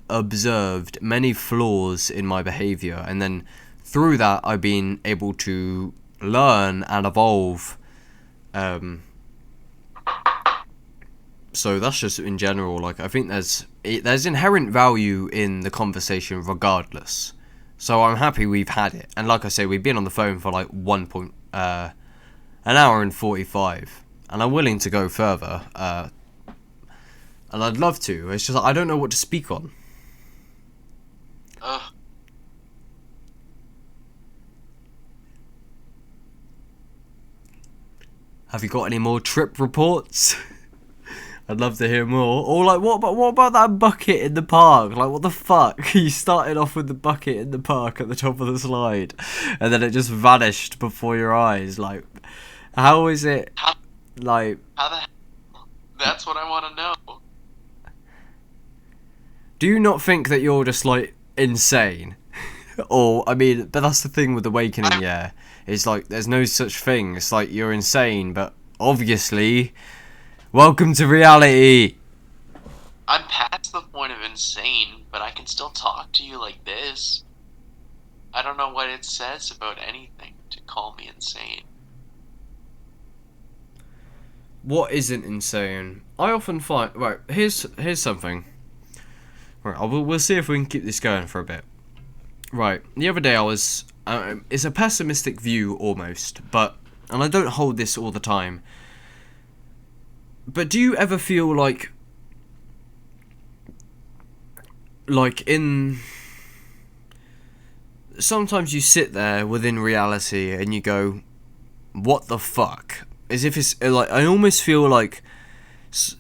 S1: observed many flaws in my behavior, and then through that I've been able to learn and evolve. So that's just in general. Like, I think there's inherent value in the conversation regardless. So I'm happy we've had it, and like I say, we've been on the phone for like an hour and 45, and I'm willing to go further. And I'd love to. It's just I don't know what to speak on.
S2: Ugh.
S1: Have you got any more trip reports? I'd love to hear more. Or like, what about that bucket in the park? Like, what the fuck? You started off with the bucket in the park at the top of the slide, and then it just vanished before your eyes. Like, how is it? Like,
S2: How the hell? That's what I want to know.
S1: do you not think that you're just like insane? Or, I mean, but that's the thing with awakening, yeah. It's like, there's no such thing. It's like, you're insane, but obviously, welcome to reality.
S2: I'm past the point of insane, but I can still talk to you like this. I don't know what it says about anything to call me insane.
S1: What isn't insane? I often find... Right, here's something. Right, we'll see if we can keep this going for a bit. Right, the other day I was... it's a pessimistic view, almost, but... And I don't hold this all the time. But do you ever feel like... Like, in... Sometimes you sit there within reality and you go... What the fuck? As if it's... Like, I almost feel like...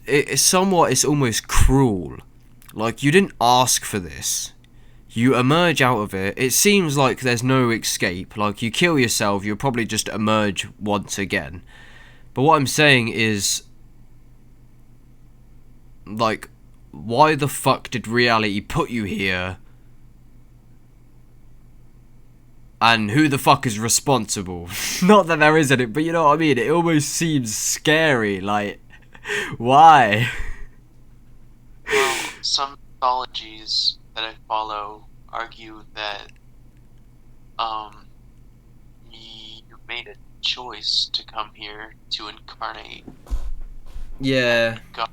S1: It's almost cruel. Like, you didn't ask for this. You emerge out of it. It seems like there's no escape. Like, you kill yourself, you'll probably just emerge once again. But what I'm saying is... Like, why the fuck did reality put you here? And who the fuck is responsible? Not that there isn't it, but you know what I mean? It almost seems scary. Like, why?
S2: Well, some mythologies that I follow argue that you made a choice to come here to incarnate.
S1: Yeah.
S2: God.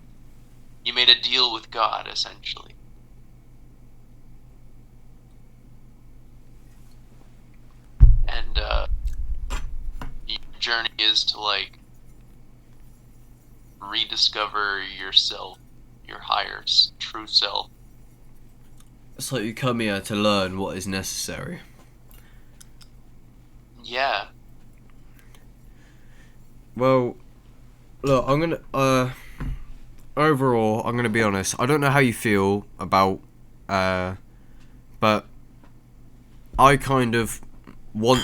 S2: You made a deal with God, essentially. And your journey is to like rediscover yourself, your higher true self.
S1: It's like you come here to learn what is necessary.
S2: Yeah.
S1: Well, look, I'm gonna, overall, I'm gonna be honest, I don't know how you feel about, but I kind of want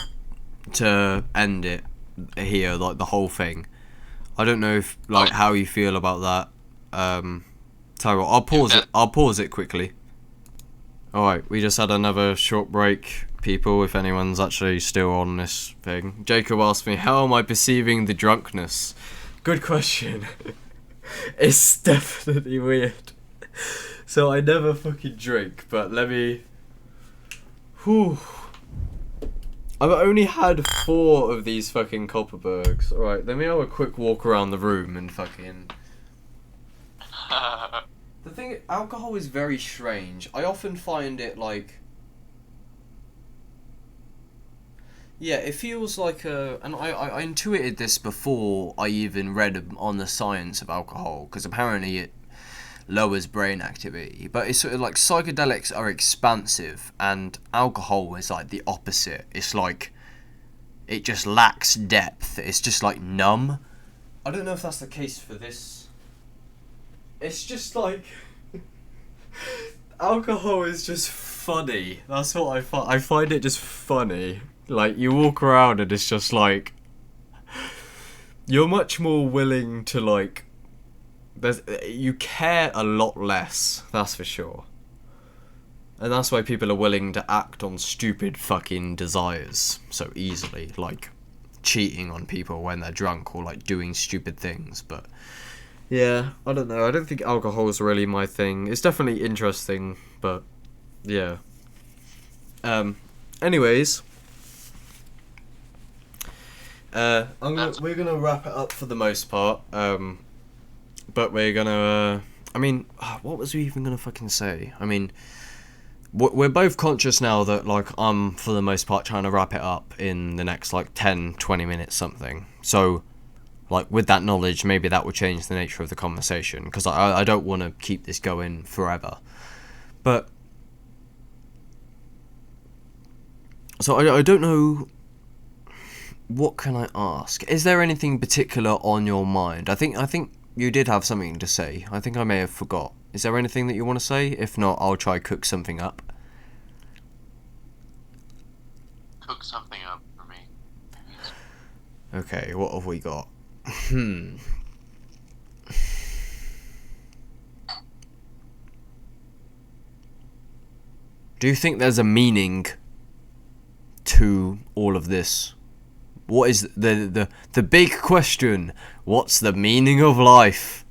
S1: to end it here, like the whole thing. I don't know if, like, how you feel about that. Tell you what, I'll pause it quickly. Alright, we just had another short break, people, if anyone's actually still on this thing. Jacob asked me, how am I perceiving the drunkenness? Good question. It's definitely weird. So I never fucking drink, but let me... Whew. I've only had 4 of these fucking Kopperbergs. Alright, let me have a quick walk around the room and fucking... The thing, alcohol is very strange. I often find it like... Yeah, it feels like a... And I intuited this before I even read on the science of alcohol, because apparently it lowers brain activity. But it's sort of like psychedelics are expansive, and alcohol is like the opposite. It's like... It just lacks depth. It's just like numb. I don't know if that's the case for this... It's just like... Alcohol is just funny. That's what I find. I find it just funny. Like, you walk around and it's just like... You're much more willing to, like... You care a lot less, that's for sure. And that's why people are willing to act on stupid fucking desires so easily. Like, cheating on people when they're drunk or like doing stupid things. But yeah, I don't know. I don't think alcohol is really my thing. It's definitely interesting, but yeah. Anyways, we're gonna wrap it up for the most part. But we're gonna. I mean, what was we even gonna fucking say? I mean, we're both conscious now that like I'm for the most part trying to wrap it up in the next like 10-20 minutes something. So, like with that knowledge, maybe that will change the nature of the conversation because I don't want to keep this going forever. But so I don't know. What can I ask? Is there anything particular on your mind? I think you did have something to say. I think I may have forgot. Is there anything that you want to say? If not, I'll try cook something up.
S2: Cook something up for me.
S1: Okay, what have we got? Do you think there's a meaning to all of this? What is the big question? What's the meaning of life?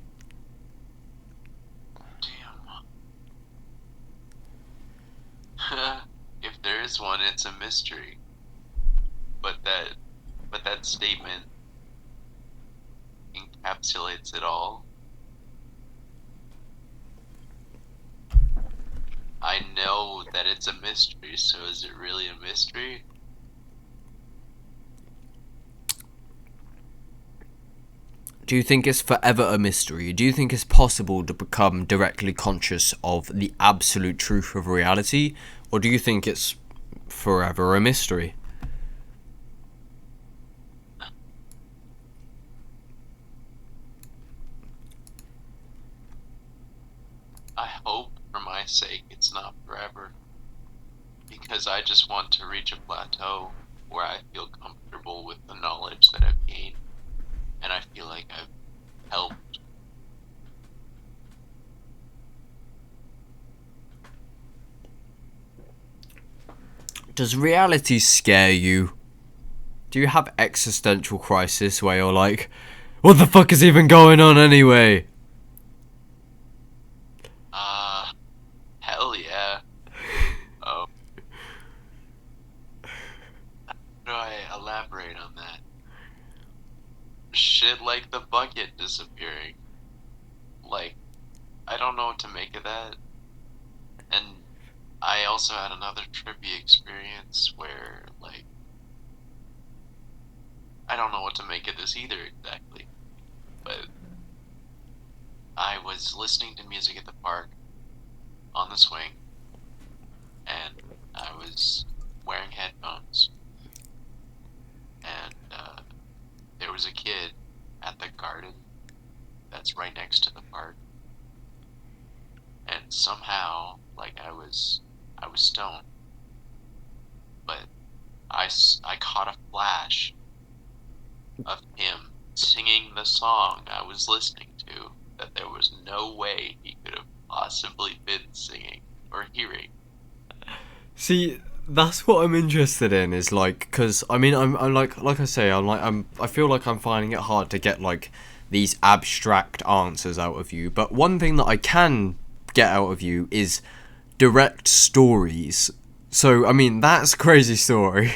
S2: Damn. If there is one, it's a mystery. But that statement encapsulates it all. I know that it's a mystery, so is it really a mystery?
S1: Do you think it's forever a mystery? Do you think it's possible to become directly conscious of the absolute truth of reality? Or do you think it's forever a mystery?
S2: I hope, for my sake, it's not forever. Because I just want to reach a plateau where I feel comfortable with the knowledge that I've gained. And I feel like I've helped.
S1: Does reality scare you? Do you have existential crisis where you're like, what the fuck is even going on anyway?
S2: Hell yeah. How do I elaborate on that? Shit like the bucket disappearing. Like, I don't know what to make of that. And I also had another trippy experience where, like, I don't know what to make of this either exactly. But I was listening to music at the park on the swing, and I was wearing headphones, and there was a kid at the garden that's right next to the park, and somehow, like, I was stoned, but I caught a flash of him singing the song I was listening to that there was no way he could have possibly been singing or hearing.
S1: See, that's what I'm interested in. Is like, because I mean, I'm like I say, I feel like I'm finding it hard to get like these abstract answers out of you. But one thing that I can get out of you is direct stories. So I mean, that's a crazy story.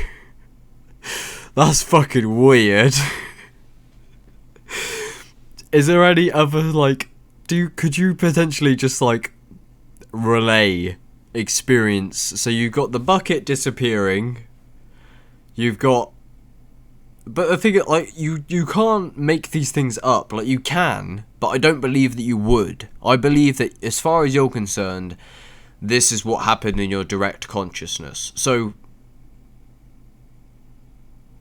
S1: That's fucking weird. Is there any other like? Could you potentially just like relay experience? So you've got the bucket disappearing. You've got, but the thing like you can't make these things up. Like you can, but I don't believe that you would. I believe that as far as you're concerned, this is what happened in your direct consciousness. So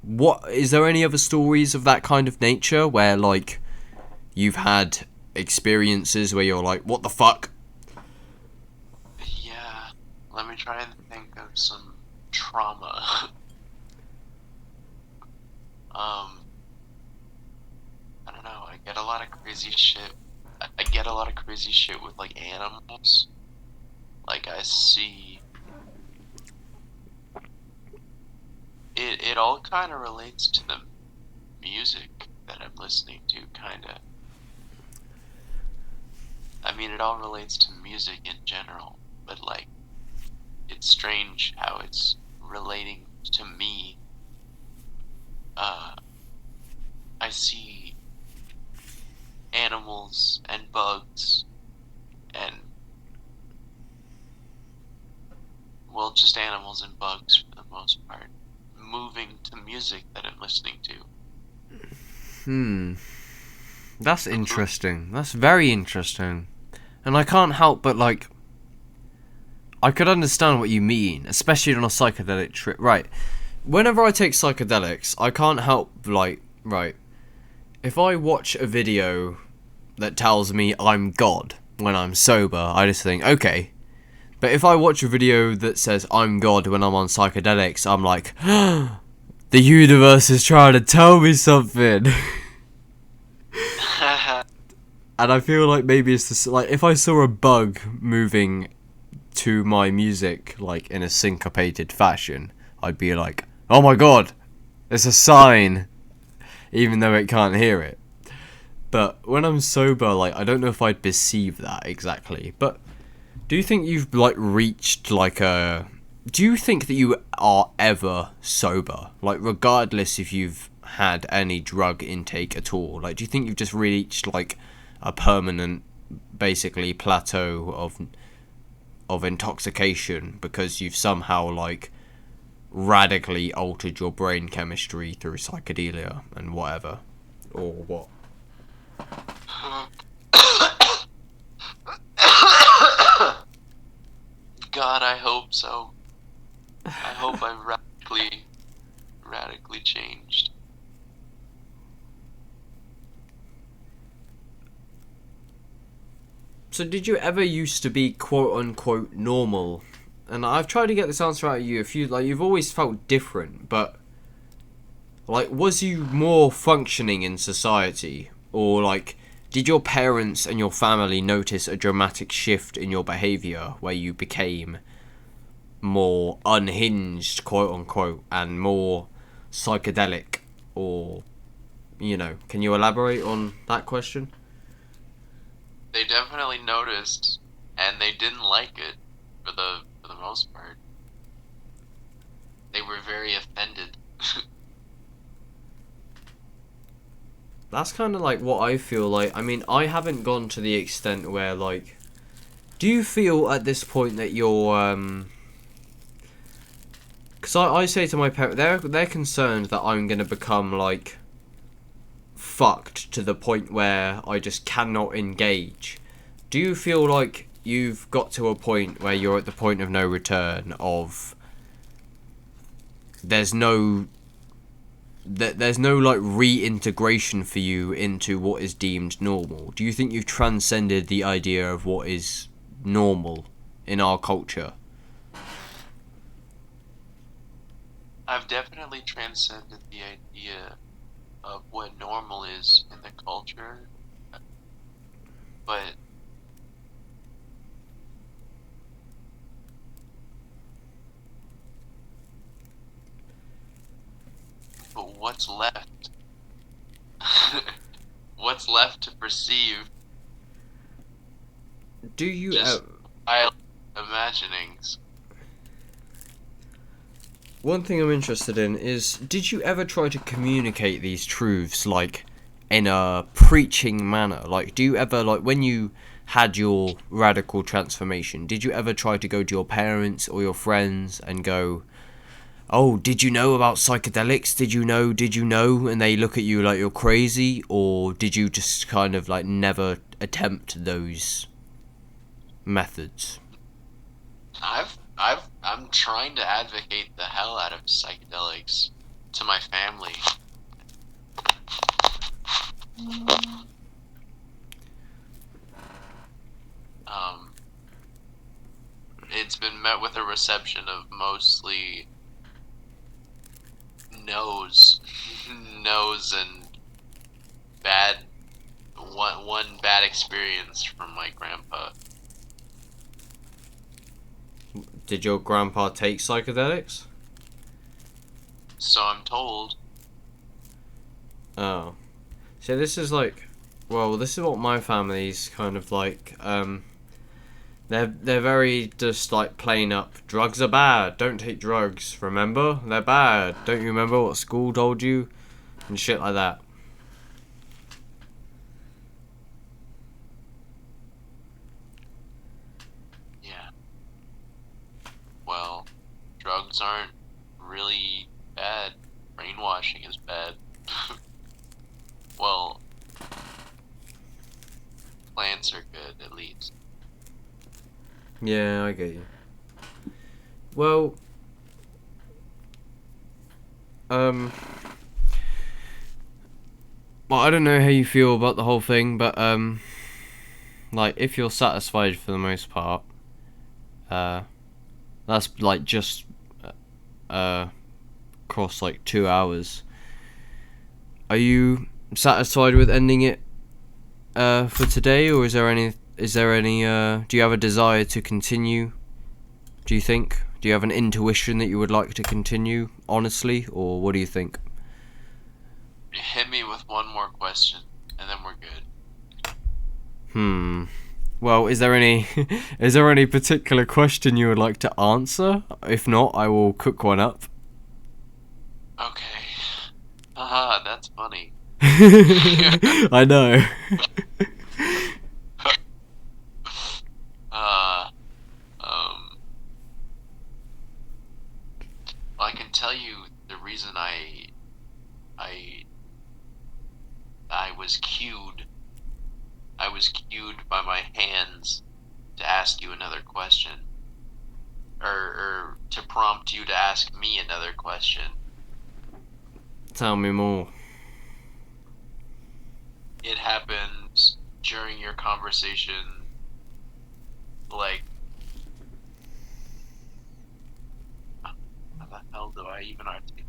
S1: what is there any other stories of that kind of nature where like you've had experiences where you're like, what the fuck?
S2: Yeah, let me try and think of some trauma. I don't know, I get a lot of crazy shit. I get a lot of crazy shit with like animals. Like I see it all kind of relates to them music that I'm listening to, kinda. I mean, it all relates to music in general, but like, it's strange how it's relating to me. I see animals and bugs and, well, just animals and bugs for the most part, moving to music that I'm listening to.
S1: That's interesting. That's very interesting. And I can't help but, like, I could understand what you mean, especially on a psychedelic trip. Right. Whenever I take psychedelics, I can't help, like, right. If I watch a video that tells me I'm God when I'm sober, I just think, okay. But if I watch a video that says I'm God when I'm on psychedelics, I'm like, the universe is trying to tell me something. And I feel like maybe it's this, like, if I saw a bug moving to my music, like, in a syncopated fashion, I'd be like, oh my god, it's a sign, even though it can't hear it. But when I'm sober, like, I don't know if I'd perceive that exactly. But do you think you've, like, reached, like, a... Do you think that you are ever sober? Like, regardless if you've had any drug intake at all? Like, do you think you've just reached, like, a permanent, basically, plateau of intoxication because you've somehow, like, radically altered your brain chemistry through psychedelia and whatever? Or what?
S2: God, I hope so. I hope I've radically changed.
S1: So did you ever used to be quote unquote normal? And I've tried to get this answer out of you. If you like, you've always felt different, but like, was you more functioning in society, or like, did your parents and your family notice a dramatic shift in your behavior where you became more unhinged, quote unquote, and more psychedelic, or can you elaborate on that question?
S2: They definitely noticed, and they didn't like it for the most part. They were very offended.
S1: That's kind of like what I feel like. I mean, I haven't gone to the extent where, like, do you feel at this point that you're because I say to my parents, they're concerned that I'm gonna become, like, fucked to the point where I just cannot engage. Do you feel like you've got to a point where you're at the point of no return, of there's no like reintegration for you into what is deemed normal? Do you think you've transcended the idea of what is normal in our culture?
S2: I've definitely transcended the idea of what normal is in the culture, but what's left? What's left to perceive?
S1: Do you
S2: Just wild imaginings.
S1: One thing I'm interested in is, did you ever try to communicate these truths, like, in a preaching manner? Like, do you ever, like, when you had your radical transformation, did you ever try to go to your parents or your friends and go, oh, did you know about psychedelics? Did you know? And they look at you like you're crazy? Or did you just kind of, like, never attempt those methods?
S2: I'm trying to advocate the hell out of psychedelics to my family. It's been met with a reception of mostly no's, no's, and bad one bad experience from my grandpa.
S1: Did your grandpa take psychedelics?
S2: So I'm told.
S1: Oh. So this is like, well, this is what my family's kind of like. They're very just like plain up. Drugs are bad. Don't take drugs. Remember, they're bad. Don't you remember what school told you, and shit like that.
S2: Yeah. Well, drugs aren't really bad. Brainwashing is bad. Well, plants are good at least.
S1: Yeah, I get you. Well, um, well, I don't know how you feel about the whole thing, but like if you're satisfied for the most part, uh, that's like just uh across like 2 hours. Are you satisfied with ending it for today, or is there any do you have a desire to continue? Do you think? Do you have an intuition that you would like to continue, honestly, or what do you think?
S2: Hit me with one more question, and then we're good.
S1: Hmm. Well, is there any is there any particular question you would like to answer? If not, I will cook one up.
S2: Okay. Haha, that's funny.
S1: I know.
S2: uh, um, well, I can tell you the reason I, I was cued. I was cued by my hands to ask you another question, or to prompt you to ask me another question.
S1: Tell me more.
S2: It happened during your conversation, like, how the hell do I even articulate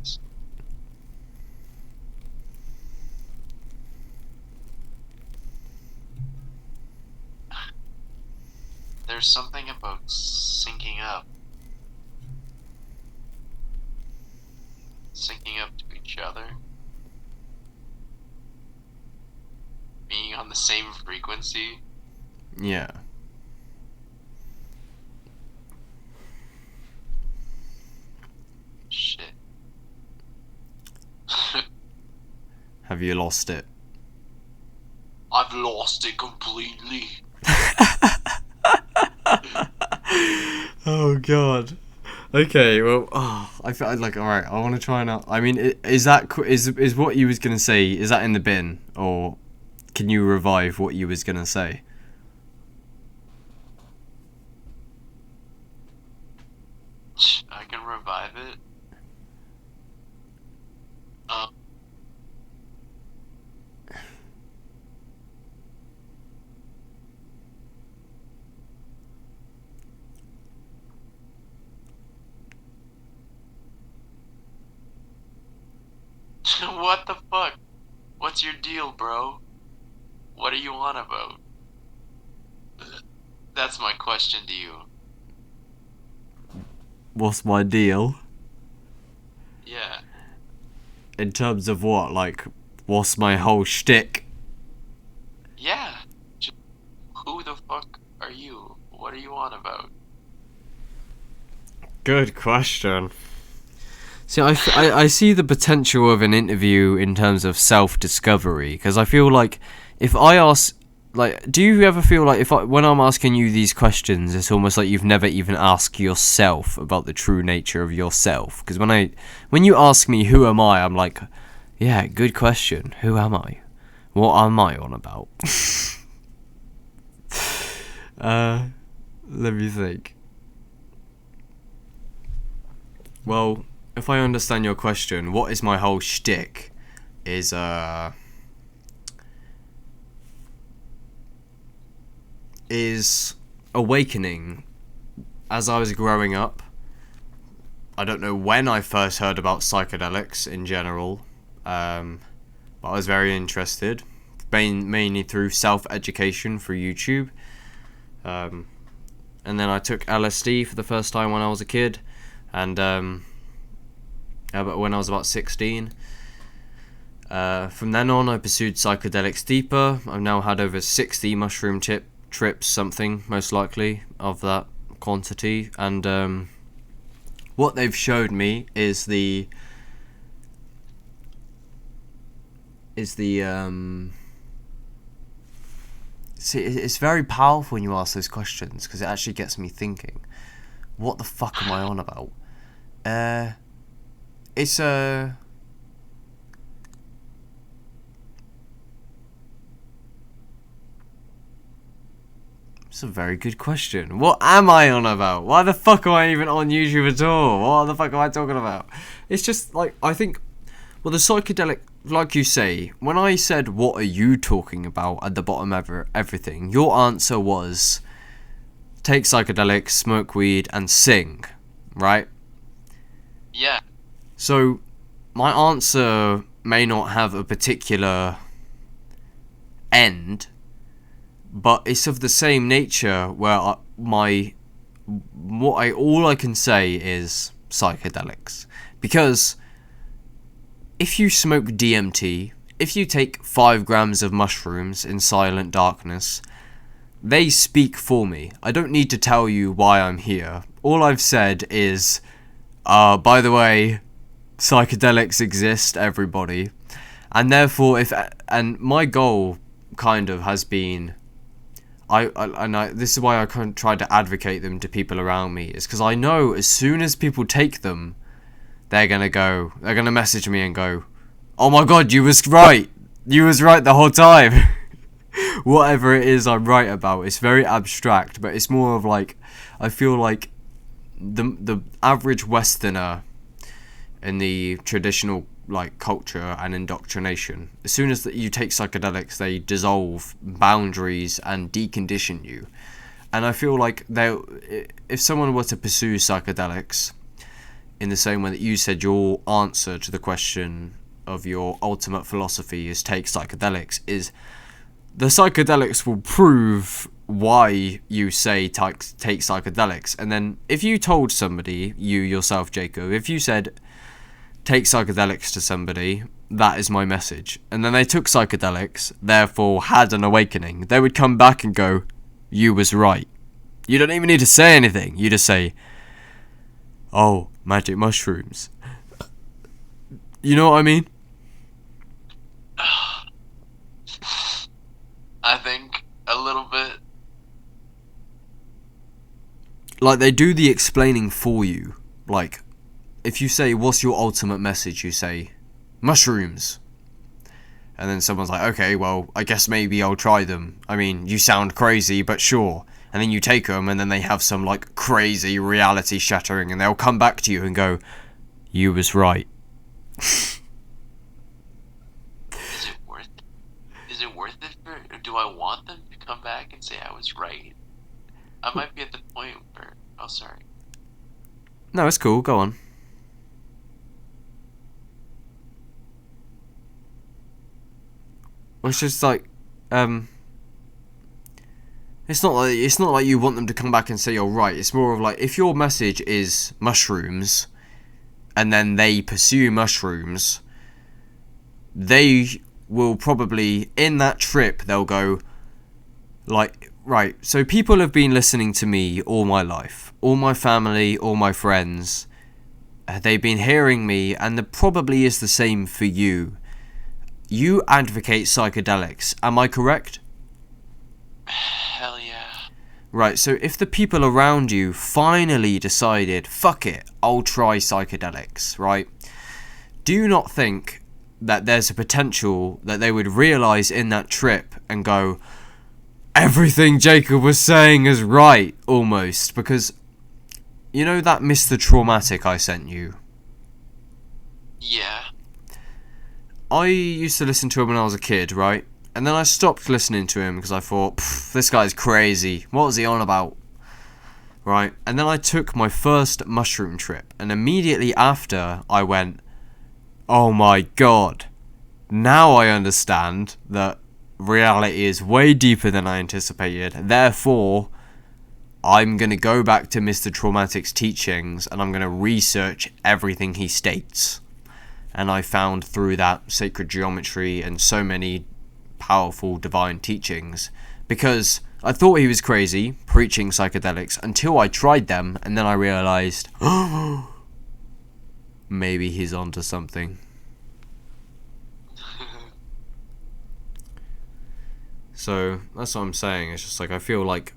S2: this? There's something about syncing up to each other, being on the same frequency.
S1: Yeah.
S2: Shit.
S1: Have you lost it?
S2: I've lost it completely.
S1: Oh god. Okay, well, I feel like all right. I want to try and. I mean, is that is what you was gonna say? Is that in the bin, or can you revive what you was gonna say?
S2: I can revive it. Um, what the fuck? What's your deal, bro? What are you on about? That's my question to you.
S1: What's my deal?
S2: Yeah.
S1: In terms of what? Like, what's my whole shtick?
S2: Yeah. Who the fuck are you? What are you on about?
S1: Good question. See, I see the potential of an interview in terms of self-discovery, because I feel like if I ask, like, do you ever feel like when I'm asking you these questions, it's almost like you've never even asked yourself about the true nature of yourself? Because when you ask me who am I, I'm like, yeah, good question. Who am I? What am I on about? Let me think. Well, if I understand your question, what is my whole shtick? Is awakening. As I was growing up, I don't know when I first heard about psychedelics in general, but I was very interested, mainly through self-education through YouTube. And then I took LSD for the first time when I was a kid, and but when I was about 16. From then on, I pursued psychedelics deeper. I've now had over 60 mushroom trips, something, most likely, of that quantity. And what they've showed me is the see, it's very powerful when you ask those questions, because it actually gets me thinking, what the fuck am I on about? It's a very good question. What am I on about? Why the fuck am I even on YouTube at all? What the fuck am I talking about? It's just like, I think, well, the psychedelic, like you say, when I said, what are you talking about at the bottom of everything, your answer was, take psychedelics, smoke weed, and sing, right?
S2: Yeah.
S1: So, my answer may not have a particular end, but it's of the same nature where all I can say is psychedelics. Because if you smoke DMT, if you take 5 grams of mushrooms in silent darkness, they speak for me. I don't need to tell you why I'm here. All I've said is, by the way, psychedelics exist, everybody. And therefore, and my goal kind of has been, this is why I kind of tried to advocate them to people around me, is because I know as soon as people take them, they're gonna message me and go, oh my god, you was right the whole time. Whatever it is I'm right about, it's very abstract, but it's more of like, I feel like the average Westerner in the traditional like culture and indoctrination, as soon as you take psychedelics, they dissolve boundaries and decondition you. And I feel like if someone were to pursue psychedelics in the same way that you said your answer to the question of your ultimate philosophy is take psychedelics, is the psychedelics will prove why you say take psychedelics. And then if you told somebody, you yourself, Jacob, if you said take psychedelics to somebody, that is my message, and then they took psychedelics, therefore had an awakening, they would come back and go, you was right. You don't even need to say anything. You just say, oh, magic mushrooms. You know what I mean?
S2: I think a little bit.
S1: Like, they do the explaining for you. Like, if you say, what's your ultimate message? You say, mushrooms. And then someone's like, okay, well, I guess maybe I'll try them. I mean, you sound crazy, but sure. And then you take them, and then they have some, like, crazy reality shattering, and they'll come back to you and go, you was right.
S2: Is it worth it or do I want them to come back and say I was right? I might be at the point where, oh, sorry.
S1: No, it's cool, go on. Well, it's just like, it's not like you want them to come back and say you're right. It's more of like, if your message is mushrooms, and then they pursue mushrooms, they will probably, in that trip, they'll go, like, right, so people have been listening to me all my life, all my family, all my friends, they've been hearing me, and it probably is the same for you. You advocate psychedelics, am I correct?
S2: Hell yeah.
S1: Right, so if the people around you finally decided, fuck it, I'll try psychedelics, right? Do you not think that there's a potential that they would realise in that trip and go, everything Jacob was saying is right, almost? Because, you know that Mr. Traumatic I sent you?
S2: Yeah.
S1: I used to listen to him when I was a kid, right? And then I stopped listening to him because I thought, this guy's crazy. What was he on about? Right? And then I took my first mushroom trip. And immediately after, I went, oh my god. Now I understand that reality is way deeper than I anticipated. Therefore, I'm going to go back to Mr. Traumatic's teachings and I'm going to research everything he states. and I found through that sacred geometry and so many powerful divine teachings, because I thought he was crazy preaching psychedelics until I tried them, and then I realized, oh, maybe he's onto something. So that's what I'm saying. It's just like I feel like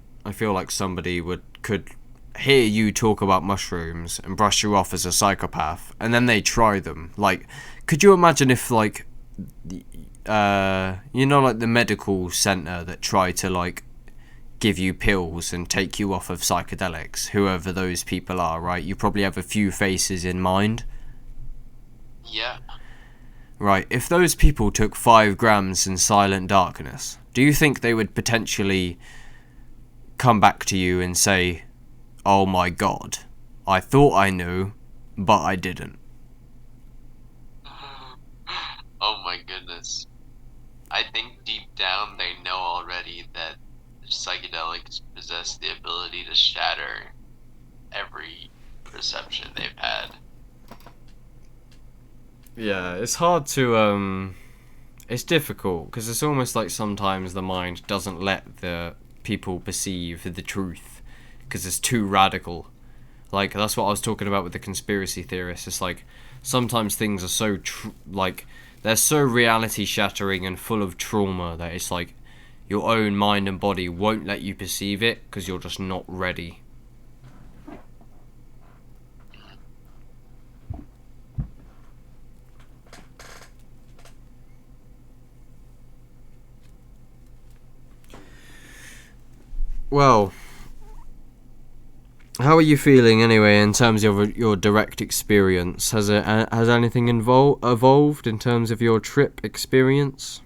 S1: somebody could hear you talk about mushrooms and brush you off as a psychopath, and then they try them. Like, could you imagine if like, like the medical center that try to like give you pills and take you off of psychedelics, whoever those people are, right? You probably have a few faces in mind.
S2: Yeah.
S1: Right, if those people took 5 grams in silent darkness, do you think they would potentially come back to you and say, oh my god, I thought I knew, but I didn't?
S2: Oh my goodness. I think deep down they know already that psychedelics possess the ability to shatter every perception they've had.
S1: Yeah, it's hard to, it's difficult, because it's almost like sometimes the mind doesn't let the people perceive the truth, because it's too radical. Like, that's what I was talking about with the conspiracy theorists. It's like, sometimes things are so, they're so reality-shattering and full of trauma that it's like, your own mind and body won't let you perceive it, because you're just not ready. Well, how are you feeling anyway in terms of your direct experience? Has anything evolved in terms of your trip experience?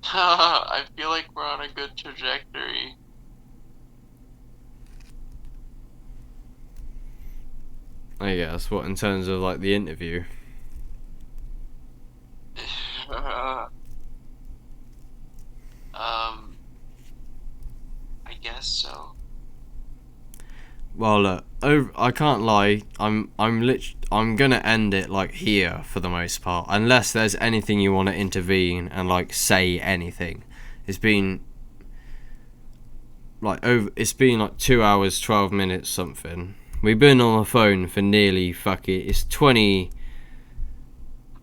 S2: I feel like we're on a good trajectory.
S1: I guess, what, in terms of like the interview?
S2: I guess so.
S1: Well, look, I can't lie. I'm gonna end it like here for the most part, unless there's anything you want to intervene and like say anything. It's been It's been like 2 hours, 12 minutes something. We've been on the phone for nearly it's 20.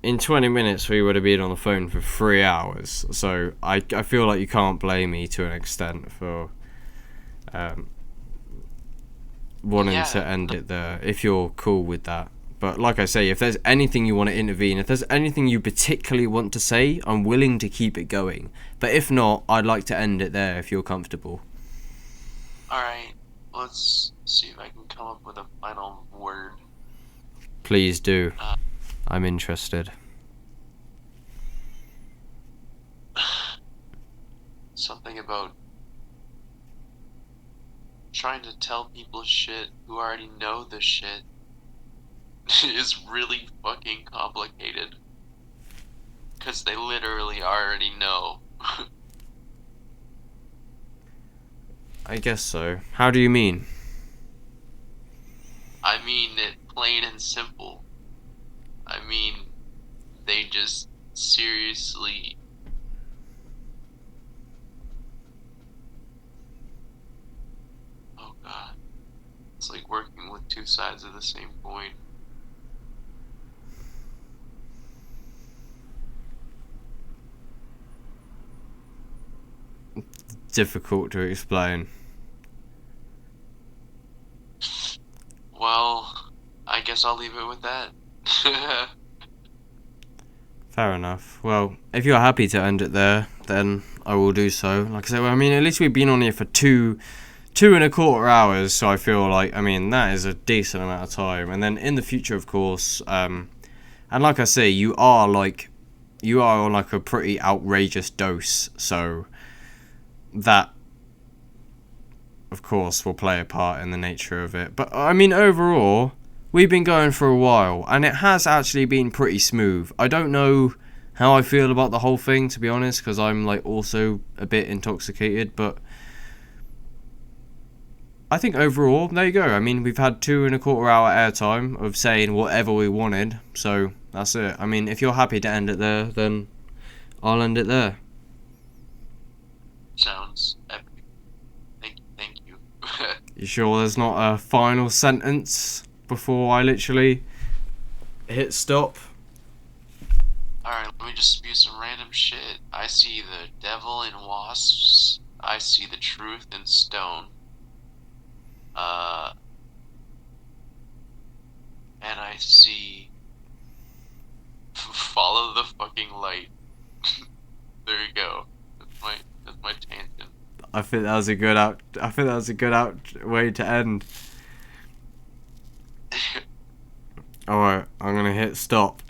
S1: In 20 minutes, we would have been on the phone for 3 hours. So I feel like you can't blame me to an extent for wanting to end it there, if you're cool with that. But like I say, if there's anything you want to intervene, if there's anything you particularly want to say, I'm willing to keep it going. But if not, I'd like to end it there if you're comfortable.
S2: Alright, let's see if I can come up with a final word.
S1: Please do. I'm interested.
S2: Something about trying to tell people shit who already know the shit is really fucking complicated. Because they literally already know.
S1: I guess so. How do you mean?
S2: I mean it plain and simple. I mean, they just seriously... Oh god. It's like working with two sides of the same coin.
S1: Difficult to explain.
S2: Well, I guess I'll leave it with that.
S1: Fair enough. Well, if you're happy to end it there, then I will do so. Like I said, well, I mean, at least we've been on here for two and a quarter hours, so I feel like, I mean, that is a decent amount of time. And then in the future, of course, and like I say, you are on like a pretty outrageous dose, so that, of course, will play a part in the nature of it. But I mean, overall, we've been going for a while, and it has actually been pretty smooth. I don't know how I feel about the whole thing, to be honest, because I'm like also a bit intoxicated, but I think overall, there you go. I mean, we've had 2.25 hour airtime of saying whatever we wanted, so that's it. I mean, if you're happy to end it there, then I'll end it there.
S2: Sounds epic. Thank you.
S1: You sure there's not a final sentence before I literally hit stop?
S2: Alright, let me just spew some random shit. I see the devil in wasps. I see the truth in stone. And I see... Follow the fucking light. There you go. That's my tangent.
S1: I think that was a good out. I think that was a good way to end. All right, I'm gonna hit stop.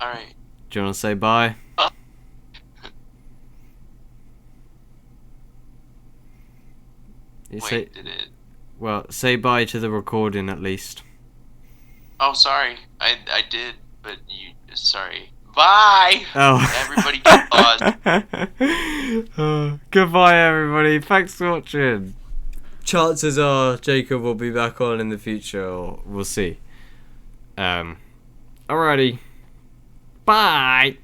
S2: All right.
S1: Do you want to say bye?
S2: Wait, did it?
S1: Well, say bye to the recording at least.
S2: Oh, sorry. I did, but you. Sorry. Bye.
S1: Oh.
S2: Everybody get lost.
S1: Goodbye, everybody. Thanks for watching. Chances are Jacob will be back on in the future, or we'll see. Alrighty. Bye.